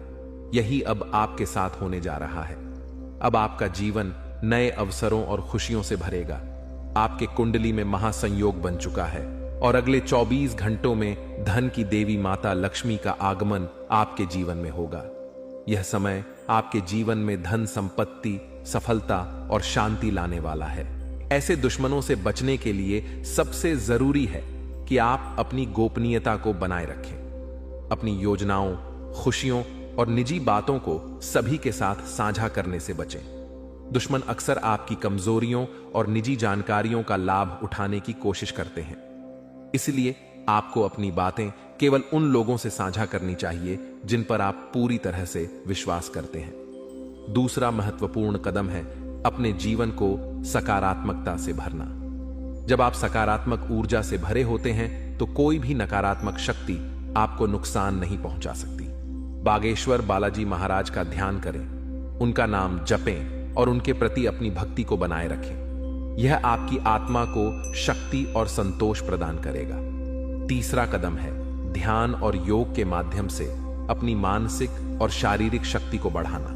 यही अब आपके साथ होने जा रहा है। अब आपका जीवन नए अवसरों और खुशियों से भरेगा। आपके कुंडली में महासंयोग बन चुका है और अगले 24 घंटों में धन की देवी माता लक्ष्मी का आगमन आपके जीवन में होगा। यह समय आपके जीवन में धन, संपत्ति, सफलता और शांति लाने वाला है। ऐसे दुश्मनों से बचने के लिए सबसे जरूरी है कि आप अपनी गोपनीयता को बनाए रखें। अपनी योजनाओं, खुशियों और निजी बातों को सभी के साथ साझा करने से बचें। दुश्मन अक्सर आपकी कमजोरियों और निजी जानकारियों का लाभ उठाने की कोशिश करते हैं। इसलिए आपको अपनी बातें केवल उन लोगों से साझा करनी चाहिए जिन पर आप पूरी तरह से विश्वास करते हैं। दूसरा महत्वपूर्ण कदम है अपने जीवन को सकारात्मकता से भरना। जब आप सकारात्मक ऊर्जा से भरे होते हैं तो कोई भी नकारात्मक शक्ति आपको नुकसान नहीं पहुंचा सकती। बागेश्वर बालाजी महाराज का ध्यान करें, उनका नाम जपें और उनके प्रति अपनी भक्ति को बनाए रखें। यह आपकी आत्मा को शक्ति और संतोष प्रदान करेगा। तीसरा कदम है ध्यान और योग के माध्यम से अपनी मानसिक और शारीरिक शक्ति को बढ़ाना।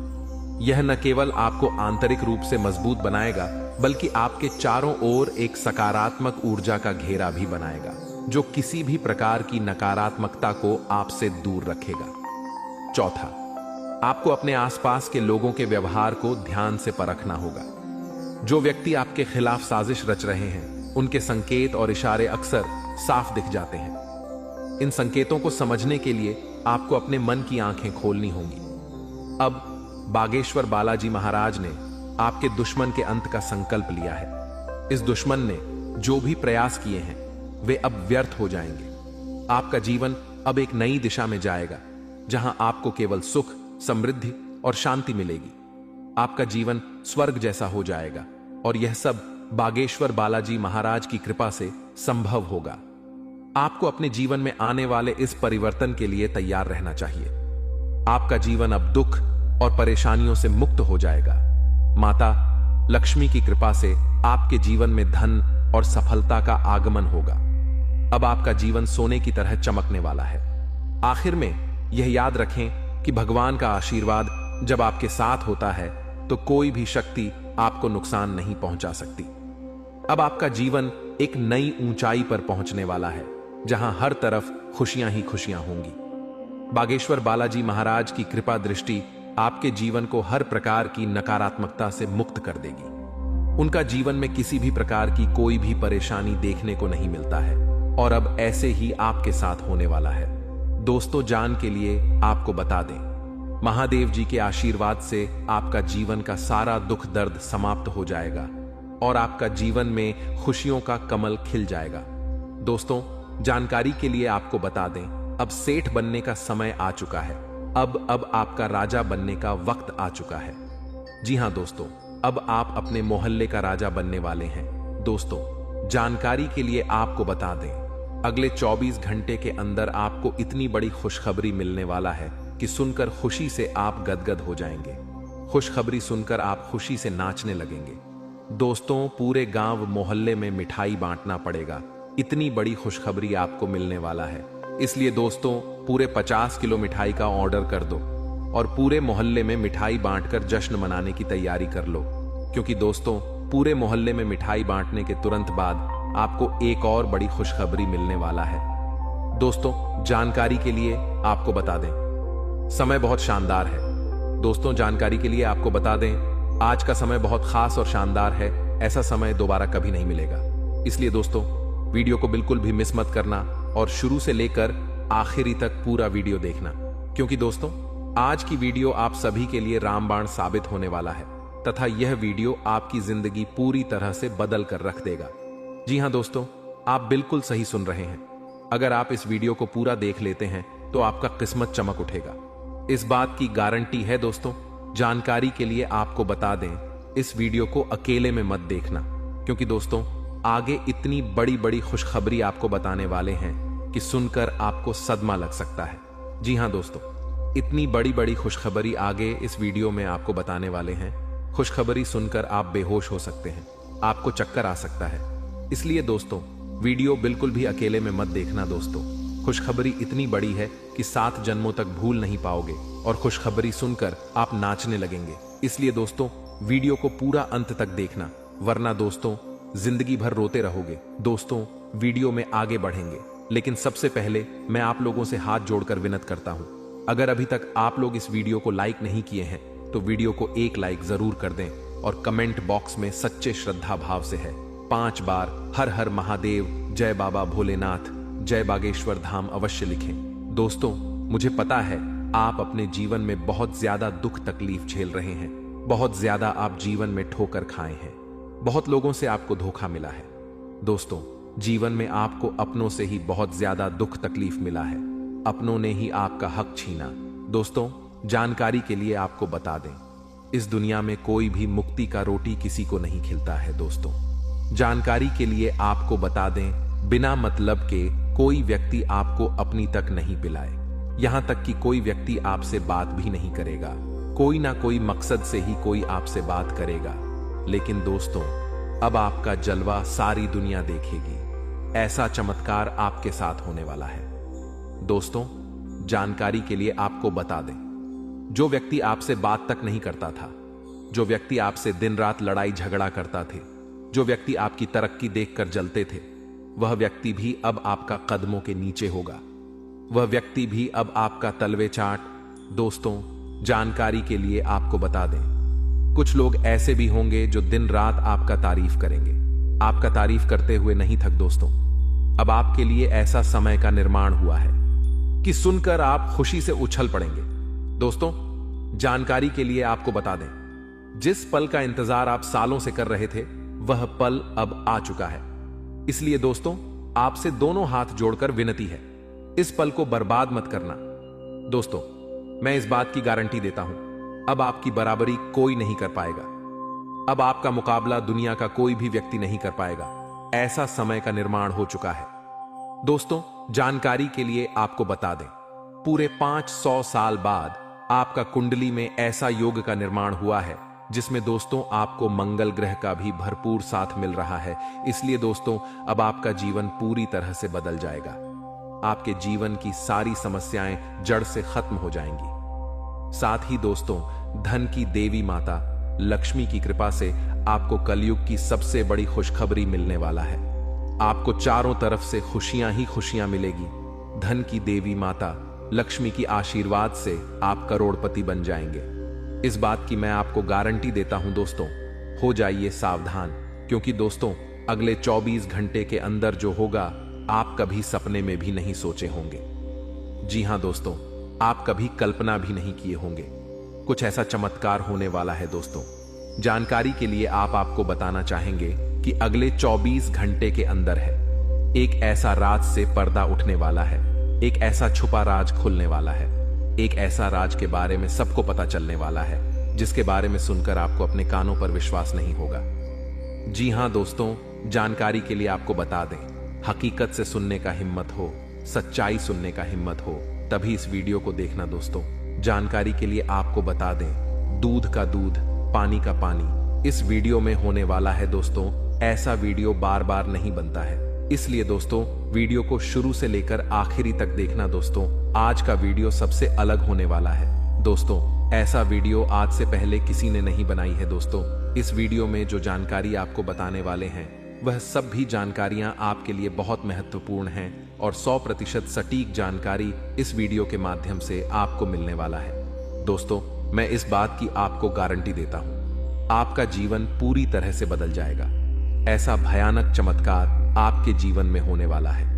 यह न केवल आपको आंतरिक रूप से मजबूत बनाएगा बल्कि आपके चारों ओर एक सकारात्मक ऊर्जा का घेरा भी बनाएगा जो किसी भी प्रकार की नकारात्मकता को आपसे दूर रखेगा। चौथा, आपको अपने आसपास के लोगों के व्यवहार को ध्यान से परखना होगा। जो व्यक्ति आपके खिलाफ साजिश रच रहे हैं, उनके संकेत और इशारे अक्सर साफ दिख जाते हैं। इन संकेतों को समझने के लिए आपको अपने मन की आंखें खोलनी होंगी। अब बागेश्वर बालाजी महाराज ने आपके दुश्मन के अंत का संकल्प लिया है। इस दुश्मन ने जो भी प्रयास किए हैं वे अब व्यर्थ हो जाएंगे। आपका जीवन अब एक नई दिशा में जाएगा, जहां आपको केवल सुख, समृद्धि और शांति मिलेगी। आपका जीवन स्वर्ग जैसा हो जाएगा और यह सब बागेश्वर बालाजी महाराज की कृपा से संभव होगा। आपको अपने जीवन में आने वाले इस परिवर्तन के लिए तैयार रहना चाहिए। आपका जीवन अब दुख और परेशानियों से मुक्त हो जाएगा। माता लक्ष्मी की कृपा से आपके जीवन में धन और सफलता का आगमन होगा। अब आपका जीवन सोने की तरह चमकने वाला है। आखिर में यह याद रखें कि भगवान का आशीर्वाद जब आपके साथ होता है तो कोई भी शक्ति आपको नुकसान नहीं पहुंचा सकती। अब आपका जीवन एक नई ऊंचाई पर पहुंचने वाला है, जहां हर तरफ खुशियां ही खुशियां होंगी। बागेश्वर बालाजी महाराज की कृपा दृष्टि आपके जीवन को हर प्रकार की नकारात्मकता से मुक्त कर देगी। उनका जीवन में किसी भी प्रकार की कोई भी परेशानी देखने को नहीं मिलता है और अब ऐसे ही आपके साथ होने वाला है। दोस्तों, जान के लिए आपको बता दें, महादेव जी के आशीर्वाद से आपका जीवन का सारा दुख दर्द समाप्त हो जाएगा और आपका जीवन में खुशियों का कमल खिल जाएगा। दोस्तों, जानकारी के लिए आपको बता दें, अब सेठ बनने का समय आ चुका है। अब आपका राजा बनने का वक्त आ चुका है। जी हां दोस्तों, अब आप अपने मोहल्ले का राजा बनने वाले हैं। दोस्तों, जानकारी के लिए आपको बता दें, अगले 24 घंटे के अंदर आपको इतनी बड़ी खुशखबरी मिलने वाला है कि सुनकर खुशी से आप गदगद हो जाएंगे। खुशखबरी सुनकर आप खुशी से नाचने लगेंगे। दोस्तों, पूरे गांव मोहल्ले में मिठाई बांटना पड़ेगा। इतनी बड़ी खुशखबरी आपको मिलने वाला है। इसलिए दोस्तों, पूरे 50 किलो मिठाई का ऑर्डर कर दो और पूरे मोहल्ले में मिठाई बांटकर जश्न मनाने की तैयारी कर लो, क्योंकि दोस्तों, पूरे मोहल्ले में मिठाई बांटने के तुरंत बाद आपको एक और बड़ी खुशखबरी मिलने वाला है। दोस्तों, जानकारी के लिए आपको बता दें, समय बहुत शानदार है। दोस्तों, जानकारी के लिए आपको बता दें, आज का समय बहुत खास और शानदार है। ऐसा समय दोबारा कभी नहीं मिलेगा। इसलिए दोस्तों, वीडियो को बिल्कुल भी मिस मत करना और शुरू से लेकर आखिरी तक पूरा वीडियो देखना, क्योंकि दोस्तों, आज की वीडियो आप सभी के लिए रामबाण साबित होने वाला है तथा यह वीडियो आपकी जिंदगी पूरी तरह से बदल कर रख देगा। जी हां दोस्तों, आप बिल्कुल सही सुन रहे हैं। अगर आप इस वीडियो को पूरा देख लेते हैं तो आपका किस्मत चमक उठेगा। इस बात की गारंटी है। दोस्तों, जानकारी के लिए आपको बता दें, इस वीडियो को अकेले में मत देखना, क्योंकि दोस्तों, आगे इतनी बड़ी बड़ी खुशखबरी आपको बताने वाले हैं कि सुनकर आपको सदमा लग सकता है। जी हां दोस्तों, इतनी बड़ी बड़ी खुशखबरी आगे इस वीडियो में आपको बताने वाले हैं। खुशखबरी सुनकर आप बेहोश हो सकते हैं, आपको चक्कर आ सकता है। इसलिए दोस्तों, वीडियो बिल्कुल भी अकेले में मत देखना। दोस्तों, खुशखबरी इतनी बड़ी है कि 7 जन्मों तक भूल नहीं पाओगे और खुशखबरी सुनकर आप नाचने लगेंगे। इसलिए दोस्तों, वीडियो को पूरा अंत तक देखना, वरना दोस्तों जिंदगी भर रोते रहोगे। दोस्तों, वीडियो में आगे बढ़ेंगे, लेकिन सबसे पहले मैं आप लोगों से हाथ जोड़कर विनती करता हूं, अगर अभी तक आप लोग इस वीडियो को लाइक नहीं किए हैं तो वीडियो को एक लाइक जरूर कर दें और कमेंट बॉक्स में सच्चे श्रद्धा भाव से है 5 बार हर हर महादेव, जय बाबा भोलेनाथ, जय बागेश्वर धाम अवश्य लिखें। दोस्तों, मुझे पता है आप अपने जीवन में बहुत ज्यादा दुख तकलीफ झेल रहे हैं, बहुत ज्यादा आप जीवन में ठोकर खाए हैं, बहुत लोगों से आपको धोखा मिला है। दोस्तों, जीवन में आपको अपनों से ही बहुत ज्यादा दुख तकलीफ मिला है, अपनों ने ही आपका हक छीना। दोस्तों, जानकारी के लिए आपको बता दें, इस दुनिया में कोई भी मुक्ति का रोटी किसी को नहीं खिलता है। दोस्तों, जानकारी के लिए आपको बता दें, बिना मतलब के कोई व्यक्ति आपको अपनी तक नहीं पिलाए, यहां तक कि कोई व्यक्ति आपसे बात भी नहीं करेगा। कोई ना कोई मकसद से ही कोई आपसे बात करेगा, लेकिन दोस्तों, अब आपका जलवा सारी दुनिया देखेगी। ऐसा चमत्कार आपके साथ होने वाला है। दोस्तों, जानकारी के लिए आपको बता दें, जो व्यक्ति आपसे बात तक नहीं करता था, जो व्यक्ति आपसे दिन रात लड़ाई झगड़ा करता थे, जो व्यक्ति आपकी तरक्की देखकर जलते थे, वह व्यक्ति भी अब आपका कदमों के नीचे होगा। वह व्यक्ति भी अब आपका तलवे चाट। दोस्तों, जानकारी के लिए आपको बता दें, कुछ लोग ऐसे भी होंगे जो दिन रात आपका तारीफ करेंगे। आपका तारीफ करते हुए नहीं थक। दोस्तों, अब आपके लिए ऐसा समय का निर्माण हुआ है कि सुनकर आप खुशी से उछल पड़ेंगे। दोस्तों, जानकारी के लिए आपको बता दें, जिस पल का इंतजार आप सालों से कर रहे थे वह पल अब आ चुका है। इसलिए दोस्तों, आपसे दोनों हाथ जोड़कर विनती है, इस पल को बर्बाद मत करना। दोस्तों, मैं इस बात की गारंटी देता हूं, अब आपकी बराबरी कोई नहीं कर पाएगा। अब आपका मुकाबला दुनिया का कोई भी व्यक्ति नहीं कर पाएगा। ऐसा समय का निर्माण हो चुका है। दोस्तों, जानकारी के लिए आपको बता दें, पूरे 500 साल बाद आपका कुंडली में ऐसा योग का निर्माण हुआ है जिसमें दोस्तों आपको मंगल ग्रह का भी भरपूर साथ मिल रहा है। इसलिए दोस्तों, अब आपका जीवन पूरी तरह से बदल जाएगा। आपके जीवन की सारी समस्याएं जड़ से खत्म हो जाएंगी। साथ ही दोस्तों, धन की देवी माता लक्ष्मी की कृपा से आपको कलयुग की सबसे बड़ी खुशखबरी मिलने वाला है। आपको चारों तरफ से खुशियां ही खुशियां मिलेगी। धन की देवी माता लक्ष्मी की आशीर्वाद से आप करोड़पति बन जाएंगे। इस बात की मैं आपको गारंटी देता हूं दोस्तों। हो जाइए सावधान, क्योंकि दोस्तों अगले 24 घंटे के अंदर जो होगा आप कभी सपने में भी नहीं सोचे होंगे। जी हां दोस्तों, आप कभी कल्पना भी नहीं किए होंगे। कुछ ऐसा चमत्कार होने वाला है दोस्तों। जानकारी के लिए आपको बताना चाहेंगे कि अगले 24 घंटे के अंदर है एक ऐसा राज से पर्दा उठने वाला है। एक ऐसा छुपा राज खुलने वाला है। एक ऐसा राज के बारे में सबको पता चलने वाला है जिसके बारे में सुनकर आपको अपने कानों पर विश्वास नहीं होगा। जी हां दोस्तों, जानकारी के लिए आपको बता दें, हकीकत से सुनने का हिम्मत हो, सच्चाई सुनने का हिम्मत हो, तभी इस वीडियो को देखना दोस्तों। जानकारी के लिए आपको बता दें, दूध का दूध, पानी का पानी इस वीडियो में होने वाला है दोस्तों। ऐसा वीडियो बार बार नहीं बनता है, इसलिए दोस्तों वीडियो को शुरू से लेकर आखिरी तक देखना दोस्तों। आज का वीडियो सबसे अलग होने वाला है दोस्तों। ऐसा वीडियो आज से पहले किसी ने नहीं बनाई है दोस्तों। इस वीडियो में जो जानकारी आपको बताने वाले हैं वह सब भी जानकारियां आपके लिए बहुत महत्वपूर्ण हैं और 100% सटीक जानकारी इस वीडियो के माध्यम से आपको मिलने वाला है दोस्तों। मैं इस बात की आपको गारंटी देता हूं, आपका जीवन पूरी तरह से बदल जाएगा। ऐसा भयानक चमत्कार आपके जीवन में होने वाला है।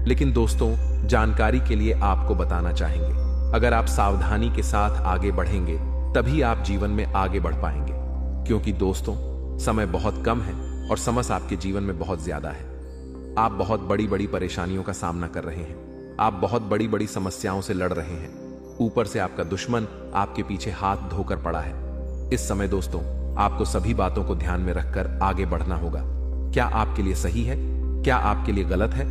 लेकिन दोस्तों, जानकारी के लिए आपको बताना चाहेंगे, अगर आप सावधानी के साथ आगे बढ़ेंगे तभी आप जीवन में आगे बढ़ पाएंगे। क्योंकि दोस्तों, समय बहुत कम है और समस्या आपके जीवन में बहुत ज्यादा है। आप बहुत बड़ी बड़ी परेशानियों का सामना कर रहे हैं। आप बहुत बड़ी बड़ी समस्याओं से लड़ रहे हैं। ऊपर से आपका दुश्मन आपके पीछे हाथ धोकर पड़ा है। इस समय दोस्तों, आपको सभी बातों को ध्यान में रखकर आगे बढ़ना होगा। क्या आपके लिए सही है, क्या आपके लिए गलत है,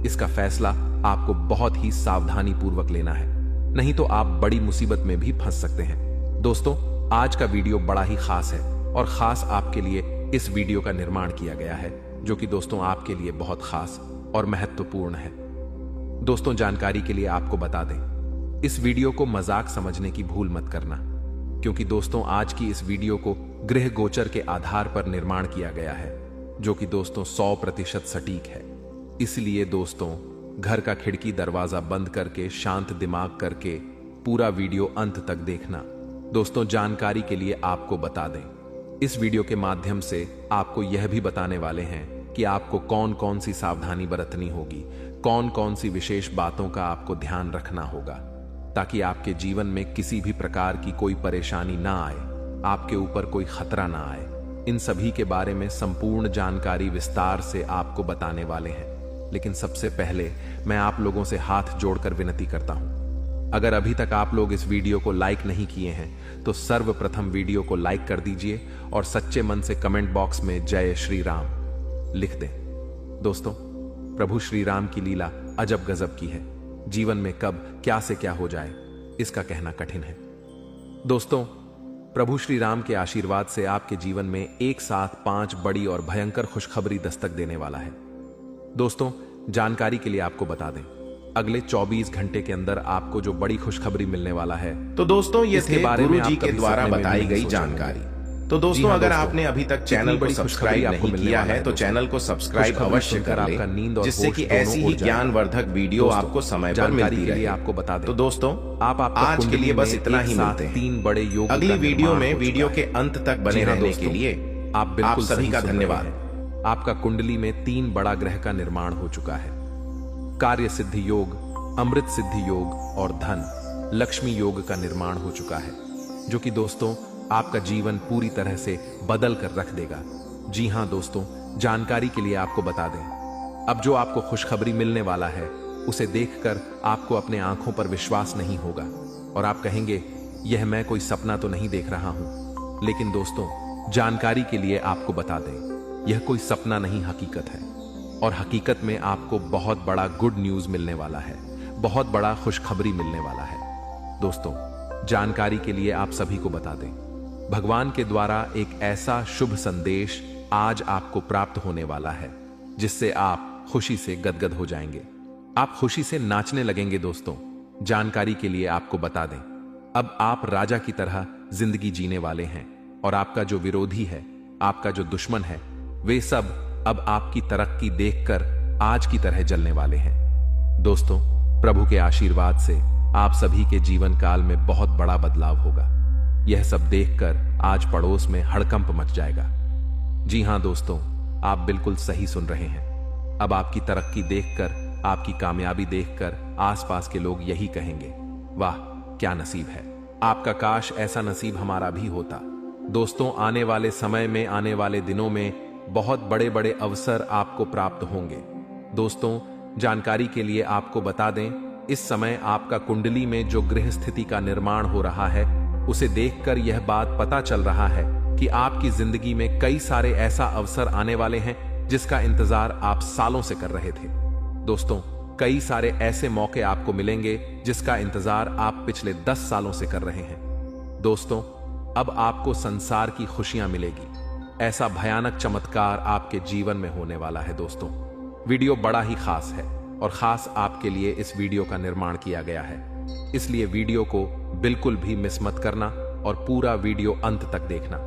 इसका फैसला आपको बहुत ही सावधानी पूर्वक लेना है, नहीं तो आप बड़ी मुसीबत में भी फंस सकते हैं। दोस्तों, आज का वीडियो बड़ा ही खास है और खास आपके लिए इस वीडियो का निर्माण किया गया है, जो कि दोस्तों आपके लिए बहुत खास और महत्वपूर्ण है। दोस्तों, जानकारी के लिए आपको बता दें, इस वीडियो को मजाक समझने की भूल मत करना, क्योंकि दोस्तों आज की इस वीडियो को गृह गोचर के आधार पर निर्माण किया गया है, जो कि दोस्तों 100% सटीक है। इसलिए दोस्तों, घर का खिड़की दरवाजा बंद करके शांत दिमाग करके पूरा वीडियो अंत तक देखना। दोस्तों, जानकारी के लिए आपको बता दें, इस वीडियो के माध्यम से आपको यह भी बताने वाले हैं कि आपको कौन कौन सी सावधानी बरतनी होगी, कौन कौन सी विशेष बातों का आपको ध्यान रखना होगा, ताकि आपके जीवन में किसी भी प्रकार की कोई परेशानी ना आए, आपके ऊपर कोई खतरा ना आए। इन सभी के बारे में संपूर्ण जानकारी विस्तार से आपको बताने वाले हैं। लेकिन सबसे पहले मैं आप लोगों से हाथ जोड़कर विनती करता हूं, अगर अभी तक आप लोग इस वीडियो को लाइक नहीं किए हैं तो सर्वप्रथम वीडियो को लाइक कर दीजिए और सच्चे मन से कमेंट बॉक्स में जय श्री राम लिख दें। दोस्तों, प्रभु श्री राम की लीला अजब गजब की है। जीवन में कब क्या से क्या हो जाए इसका कहना कठिन है। दोस्तों, प्रभु श्री राम के आशीर्वाद से आपके जीवन में एक साथ 5 बड़ी और भयंकर खुशखबरी दस्तक देने वाला है। दोस्तों, जानकारी के लिए आपको बता दें, अगले 24 घंटे के अंदर आपको जो बड़ी खुशखबरी मिलने वाला है, तो दोस्तों ये थे बारे में गुरुजी के द्वारा बताई गई जानकारी। तो दोस्तों, अगर आपने अभी तक चैनल को सब्सक्राइब नहीं किया है तो चैनल को सब्सक्राइब अवश्य कर लें, जिससे कि ऐसी ही ज्ञानवर्धक वीडियो आपको समय पर मिलती रहे। आपको बता दें, तो दोस्तों, आप आज के लिए बस इतना ही मिलते हैं। 3 बड़े योग अगली वीडियो में वीडियो के अंत तक बने रहने के लिए आप सभी का धन्यवाद। आपका कुंडली में 3 बड़ा ग्रह का निर्माण हो चुका है। कार्य सिद्धि योग, अमृत सिद्धि योग और धन लक्ष्मी योग का निर्माण हो चुका है। जो कि दोस्तों आपका जीवन पूरी तरह से बदल कर रख देगा। जी हां दोस्तों, जानकारी के लिए आपको बता दें, अब जो आपको खुशखबरी मिलने वाला है उसे देखकर आपको अपने आंखों पर विश्वास नहीं होगा और आप कहेंगे यह मैं कोई सपना तो नहीं देख रहा हूं। लेकिन दोस्तों, जानकारी के लिए आपको बता दें, यह कोई सपना नहीं हकीकत है और हकीकत में आपको बहुत बड़ा गुड न्यूज मिलने वाला है, बहुत बड़ा खुशखबरी मिलने वाला है। दोस्तों, जानकारी के लिए आप सभी को बता दें, भगवान के द्वारा एक ऐसा शुभ संदेश आज आपको प्राप्त होने वाला है जिससे आप खुशी से गदगद हो जाएंगे, आप खुशी से नाचने लगेंगे। दोस्तों, जानकारी के लिए आपको बता दें, अब आप राजा की तरह जिंदगी जीने वाले हैं और आपका जो विरोधी है, आपका जो दुश्मन है, वे सब अब आपकी तरक्की देखकर आज की तरह जलने वाले हैं। दोस्तों, प्रभु के आशीर्वाद से आप सभी के जीवन काल में बहुत बड़ा बदलाव होगा। यह सब देखकर आज पड़ोस में हड़कंप मच जाएगा। जी हां दोस्तों, आप बिल्कुल सही सुन रहे हैं। अब आपकी तरक्की देखकर, आपकी कामयाबी देखकर आसपास के लोग यही कहेंगे, वाह क्या नसीब है, आपका काश ऐसा नसीब हमारा भी होता। दोस्तों, आने वाले समय में, आने वाले दिनों में बहुत बड़े बड़े अवसर आपको प्राप्त होंगे। दोस्तों, जानकारी के लिए आपको बता दें, इस समय आपका कुंडली में जो गृह स्थिति का निर्माण हो रहा है उसे देखकर यह बात पता चल रहा है कि आपकी जिंदगी में कई सारे ऐसा अवसर आने वाले हैं जिसका इंतजार आप सालों से कर रहे थे। दोस्तों, कई सारे ऐसे मौके आपको मिलेंगे जिसका इंतजार आप पिछले 10 सालों से कर रहे हैं। दोस्तों, अब आपको संसार की खुशियां मिलेगी, ऐसा भयानक चमत्कार आपके जीवन में होने वाला है। दोस्तों, वीडियो बड़ा ही खास है और खास आपके लिए इस वीडियो का निर्माण किया गया है, इसलिए वीडियो को बिल्कुल भी मिस मत करना और पूरा वीडियो अंत तक देखना,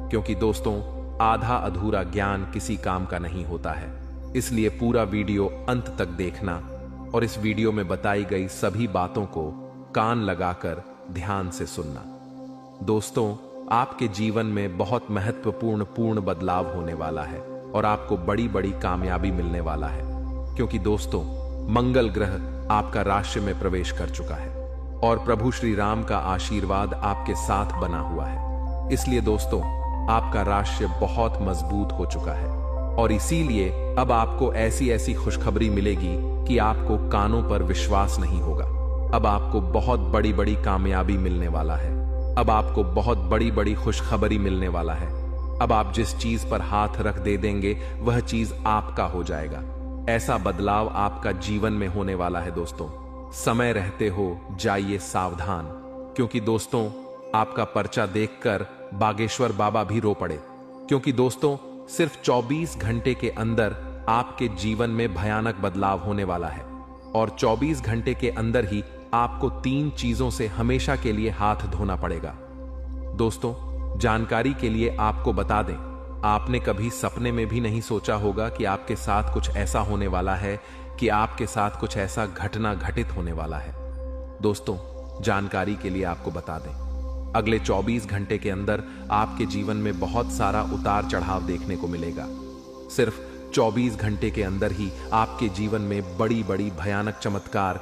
क्योंकि दोस्तों आधा अधूरा ज्ञान किसी काम का नहीं होता है। इसलिए पूरा वीडियो अंत तक देखना और इस वीडियो में बताई गई सभी बातों को कान लगाकर ध्यान से सुनना। दोस्तों, आपके जीवन में बहुत महत्वपूर्ण बदलाव होने वाला है और आपको बड़ी बड़ी कामयाबी मिलने वाला है, क्योंकि दोस्तों मंगल ग्रह आपका राशि में प्रवेश कर चुका है और प्रभु श्री राम का आशीर्वाद आपके साथ बना हुआ है। इसलिए दोस्तों, आपका राशि बहुत मजबूत हो चुका है और इसीलिए अब आपको ऐसी ऐसी खुशखबरी मिलेगी कि आपको कानों पर विश्वास नहीं होगा। अब आपको बहुत बड़ी बड़ी कामयाबी मिलने वाला है, अब आपको बहुत बड़ी बड़ी खुशखबरी मिलने वाला है। अब आप जिस चीज पर हाथ रख दे देंगे वह चीज आपका हो जाएगा। ऐसा बदलाव आपका जीवन में होने वाला है। दोस्तों, समय रहते हो जाइए सावधान, क्योंकि दोस्तों आपका पर्चा देखकर बागेश्वर बाबा भी रो पड़े, क्योंकि दोस्तों सिर्फ 24 घंटे के अंदर आपके जीवन में भयानक बदलाव होने वाला है और 24 घंटे के अंदर ही आपको 3 चीजों से हमेशा के लिए हाथ धोना पड़ेगा। दोस्तों, जानकारी के लिए आपको बता दें, आपने कभी सपने में भी नहीं सोचा होगा कि आपके साथ कुछ ऐसा होने वाला है, कि आपके साथ कुछ ऐसा घटना घटित होने वाला है। दोस्तों, जानकारी के लिए आपको बता दें, अगले 24 घंटे के अंदर आपके जीवन में बहुत सारा उतार चढ़ाव देखने को मिलेगा। सिर्फ 24 घंटे के अंदर ही आपके जीवन में बड़ी बड़ी भयानक चमत्कार